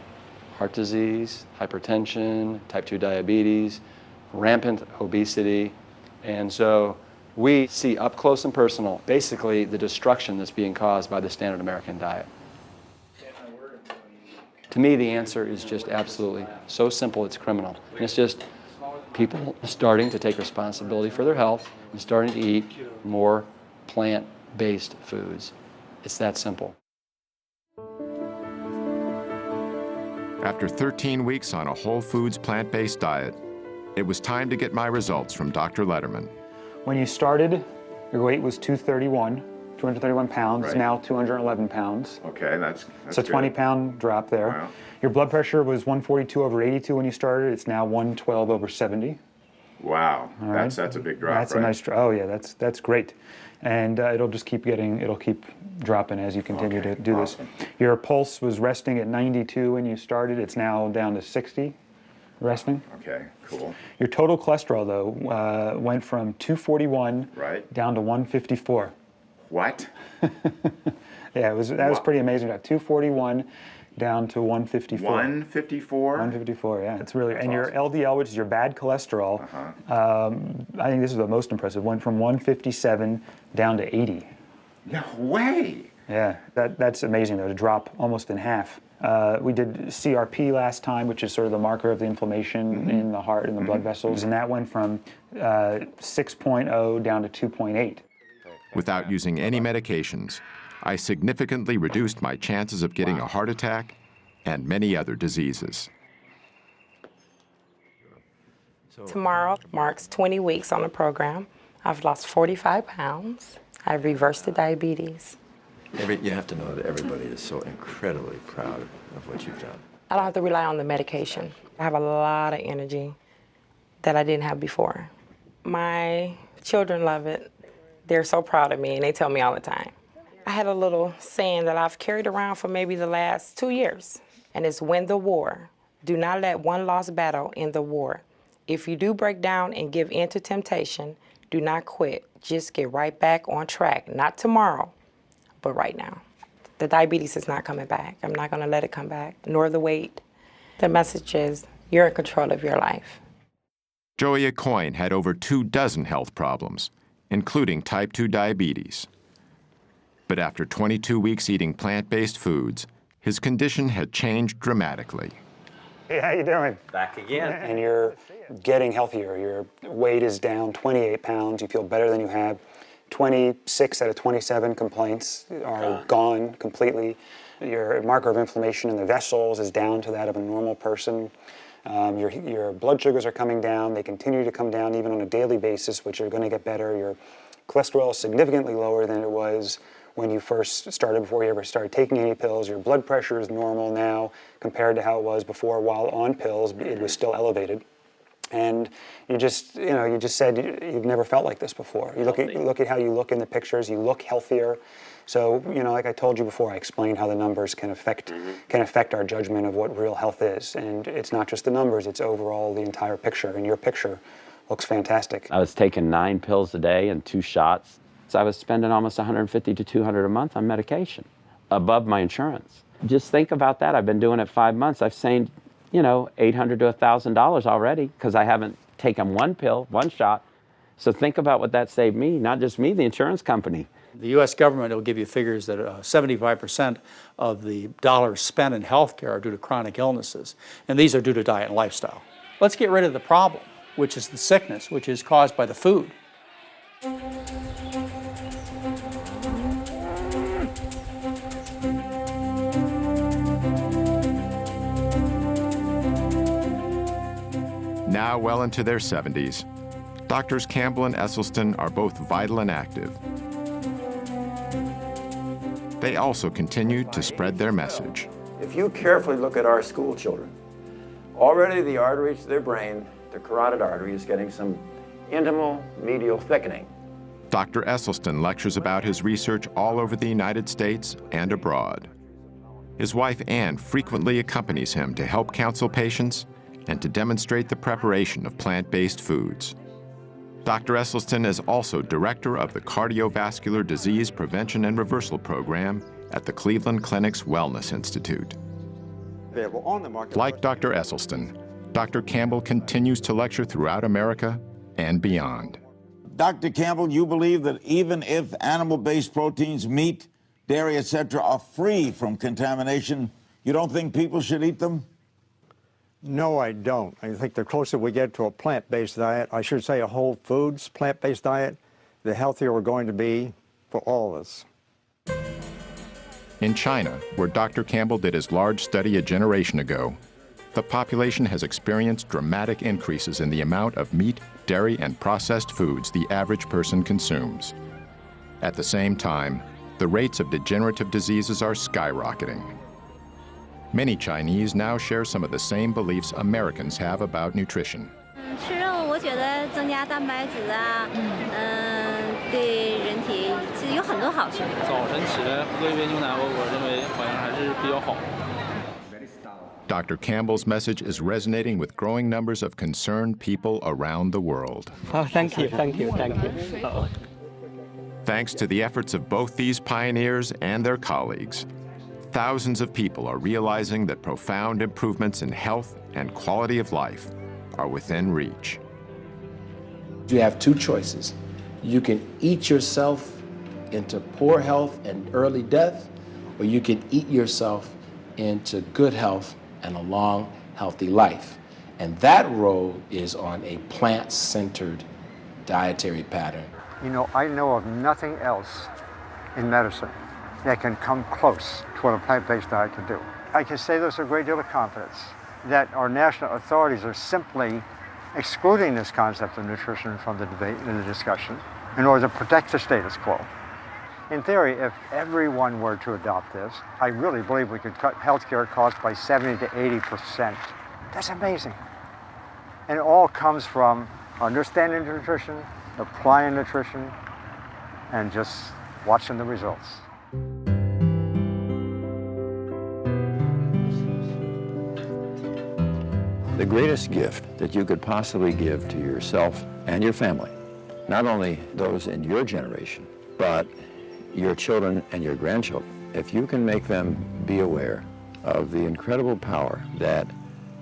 heart disease, hypertension, type 2 diabetes, rampant obesity. And so we see up close and personal basically the destruction that's being caused by the standard American diet. To me, the answer is just absolutely so simple it's criminal. And it's just people starting to take responsibility for their health and starting to eat more plant-based foods. It's that simple. After 13 weeks on a whole foods plant-based diet, it was time to get my results from Dr. Letterman. When you started, your weight was 231 pounds, Right. now 211 pounds. Okay, that's So 20-pound drop there. Wow. Your blood pressure was 142/82 when you started. It's now 112/70. Wow, All right. that's a big drop, That's right? a nice drop. Oh yeah, that's great. And it'll just keep dropping as you continue to do awesome. this. Your pulse was resting at 92 when you started. It's now down to 60. resting. Okay, cool. Your total cholesterol, though, went from 241 down to 154. What? Yeah, that was pretty amazing. 241 down to 154. 154? 154, yeah. It's really, and your LDL, which is your bad cholesterol, I think this is the most impressive, went from 157 down to 80. No way! Yeah, that's amazing, though, to drop almost in half. We did CRP last time, which is sort of the marker of the inflammation in the heart and the blood vessels, and that went from 6.0 down to 2.8. Without using any medications, I significantly reduced my chances of getting a heart attack and many other diseases. Tomorrow marks 20 weeks on the program. I've lost 45 pounds. I've reversed the diabetes. You have to know that everybody is so incredibly proud of what you've done. I don't have to rely on the medication. I have a lot of energy that I didn't have before. My children love it. They're so proud of me, and they tell me all the time. I had a little saying that I've carried around for maybe the last 2 years, and it's win the war. Do not let one lost battle end the war. If you do break down and give in to temptation, do not quit. Just get right back on track. Not tomorrow, but right now. The diabetes is not coming back. I'm not going to let it come back, nor the weight. The message is you're in control of your life. Joey Aucoin had over 24 health problems, including type 2 diabetes. But after 22 weeks eating plant-based foods, his condition had changed dramatically. Hey, how you doing? Back again. And you're getting healthier. Your weight is down 28 pounds. You feel better than you have. 26 out of 27 complaints are gone completely. Your marker of inflammation in the vessels is down to that of a normal person. Your blood sugars are coming down. They continue to come down even on a daily basis, which are going to get better. Your cholesterol is significantly lower than it was when you first started, before you ever started taking any pills. Your blood pressure is normal now compared to how it was before. While on pills, it was still elevated. And you just said you've never felt like this before. You look at how you look in the pictures. You look healthier. So, like I told you before, I explained how the numbers can affect our judgment of what real health is. And it's not just the numbers, it's overall the entire picture. And your picture looks fantastic. I was taking 9 pills a day and 2 shots. So I was spending almost $150 to $200 a month on medication, above my insurance. Just think about that. I've been doing it 5 months. I've saved, $800 to $1,000 already because I haven't taken 1 pill, 1 shot. So think about what that saved me, not just me, the insurance company. The U.S. government will give you figures that 75% of the dollars spent in healthcare are due to chronic illnesses, and these are due to diet and lifestyle. Let's get rid of the problem, which is the sickness, which is caused by the food. Now well into their 70s, Doctors Campbell and Esselstyn are both vital and active. They also continue to spread their message. If you carefully look at our school children, already the arteries to their brain, the carotid artery, is getting some intimal medial thickening. Dr. Esselstyn lectures about his research all over the United States and abroad. His wife Ann frequently accompanies him to help counsel patients and to demonstrate the preparation of plant-based foods. Dr. Esselstyn is also director of the Cardiovascular Disease Prevention and Reversal Program at the Cleveland Clinic's Wellness Institute. Like Dr. Esselstyn, Dr. Campbell continues to lecture throughout America and beyond. Dr. Campbell, you believe that even if animal-based proteins, meat, dairy, etc., are free from contamination, you don't think people should eat them? No, I don't. I think the closer we get to a plant-based diet, I should say a whole foods plant-based diet, the healthier we're going to be for all of us. In China, where Dr. Campbell did his large study a generation ago, the population has experienced dramatic increases in the amount of meat, dairy, and processed foods the average person consumes. At the same time, the rates of degenerative diseases are skyrocketing. Many Chinese now share some of the same beliefs Americans have about nutrition. 吃肉，我觉得增加蛋白质啊，对人体其实有很多好处。早晨起来喝一杯牛奶，我认为好像还是比较好。Dr. Campbell's message is resonating with growing numbers of concerned people around the world. Oh, thank you, thank you, thank you. Uh-oh. Thanks to the efforts of both these pioneers and their colleagues, thousands of people are realizing that profound improvements in health and quality of life are within reach. You have two choices. You can eat yourself into poor health and early death, or you can eat yourself into good health and a long, healthy life. And that road is on a plant-centered dietary pattern. You know, I know of nothing else in medicine that can come close to what a plant-based diet can do. I can say this with a great deal of confidence, that our national authorities are simply excluding this concept of nutrition from the debate and the discussion in order to protect the status quo. In theory, if everyone were to adopt this, I really believe we could cut healthcare costs by 70 to 80%. That's amazing. And it all comes from understanding nutrition, applying nutrition, and just watching the results. The greatest gift that you could possibly give to yourself and your family, not only those in your generation, but your children and your grandchildren, if you can make them be aware of the incredible power that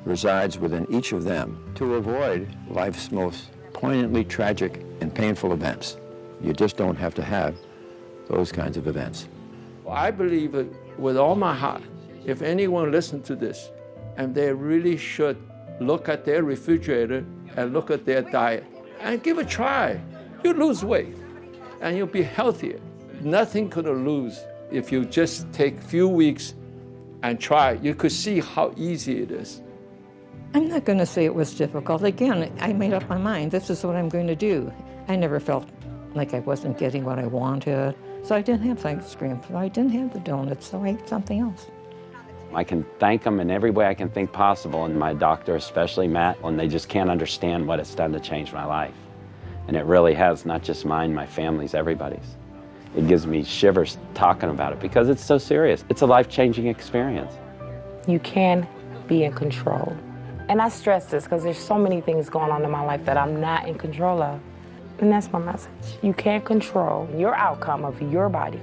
resides within each of them to avoid life's most poignantly tragic and painful events. You just don't have to have those kinds of events. I believe with all my heart, if anyone listens to this, and they really should look at their refrigerator and look at their diet and give it a try. You lose weight and you'll be healthier. Nothing gonna lose if you just take a few weeks and try. You could see how easy it is. I'm not going to say it was difficult. Again, I made up my mind. This is what I'm going to do. I never felt like I wasn't getting what I wanted. So I didn't have ice cream. So I didn't have the donuts. So I ate something else. I can thank them in every way I can think possible, and my doctor, especially Matt, when they just can't understand what it's done to change my life. And it really has, not just mine, my family's, everybody's. It gives me shivers talking about it because it's so serious. It's a life-changing experience. You can be in control. And I stress this because there's so many things going on in my life that I'm not in control of. And that's my message. You can't control your outcome of your body.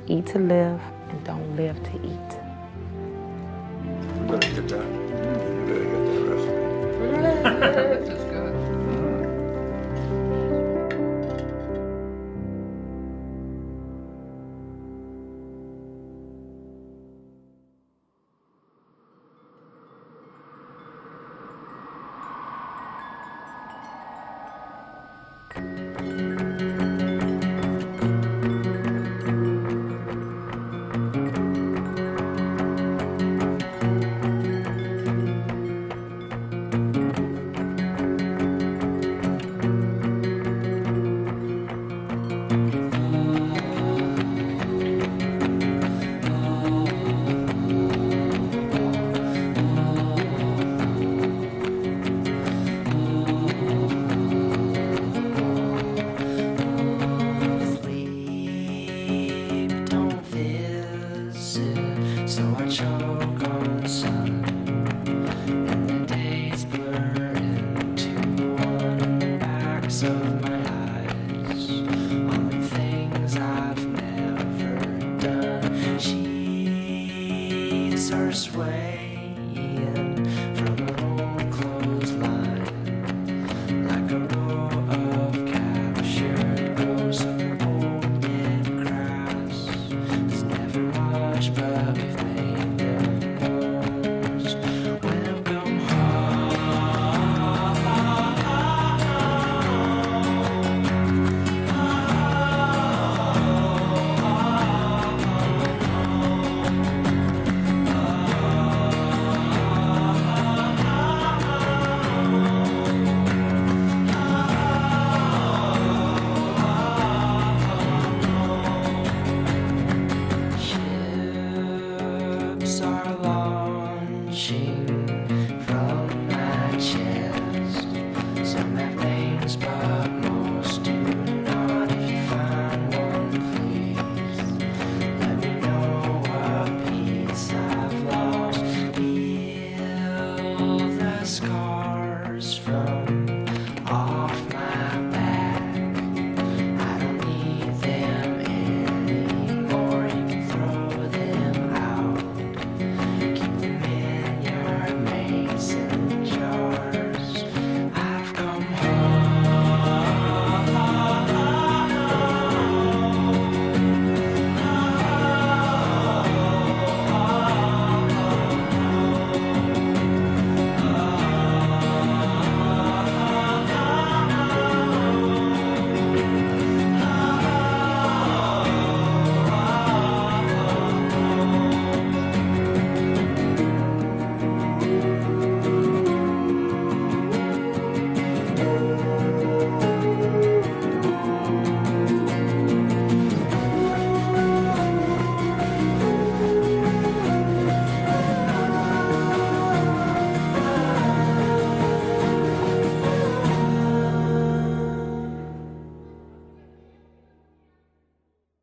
Eat to live and don't live to eat. You better get that. You better get that recipe.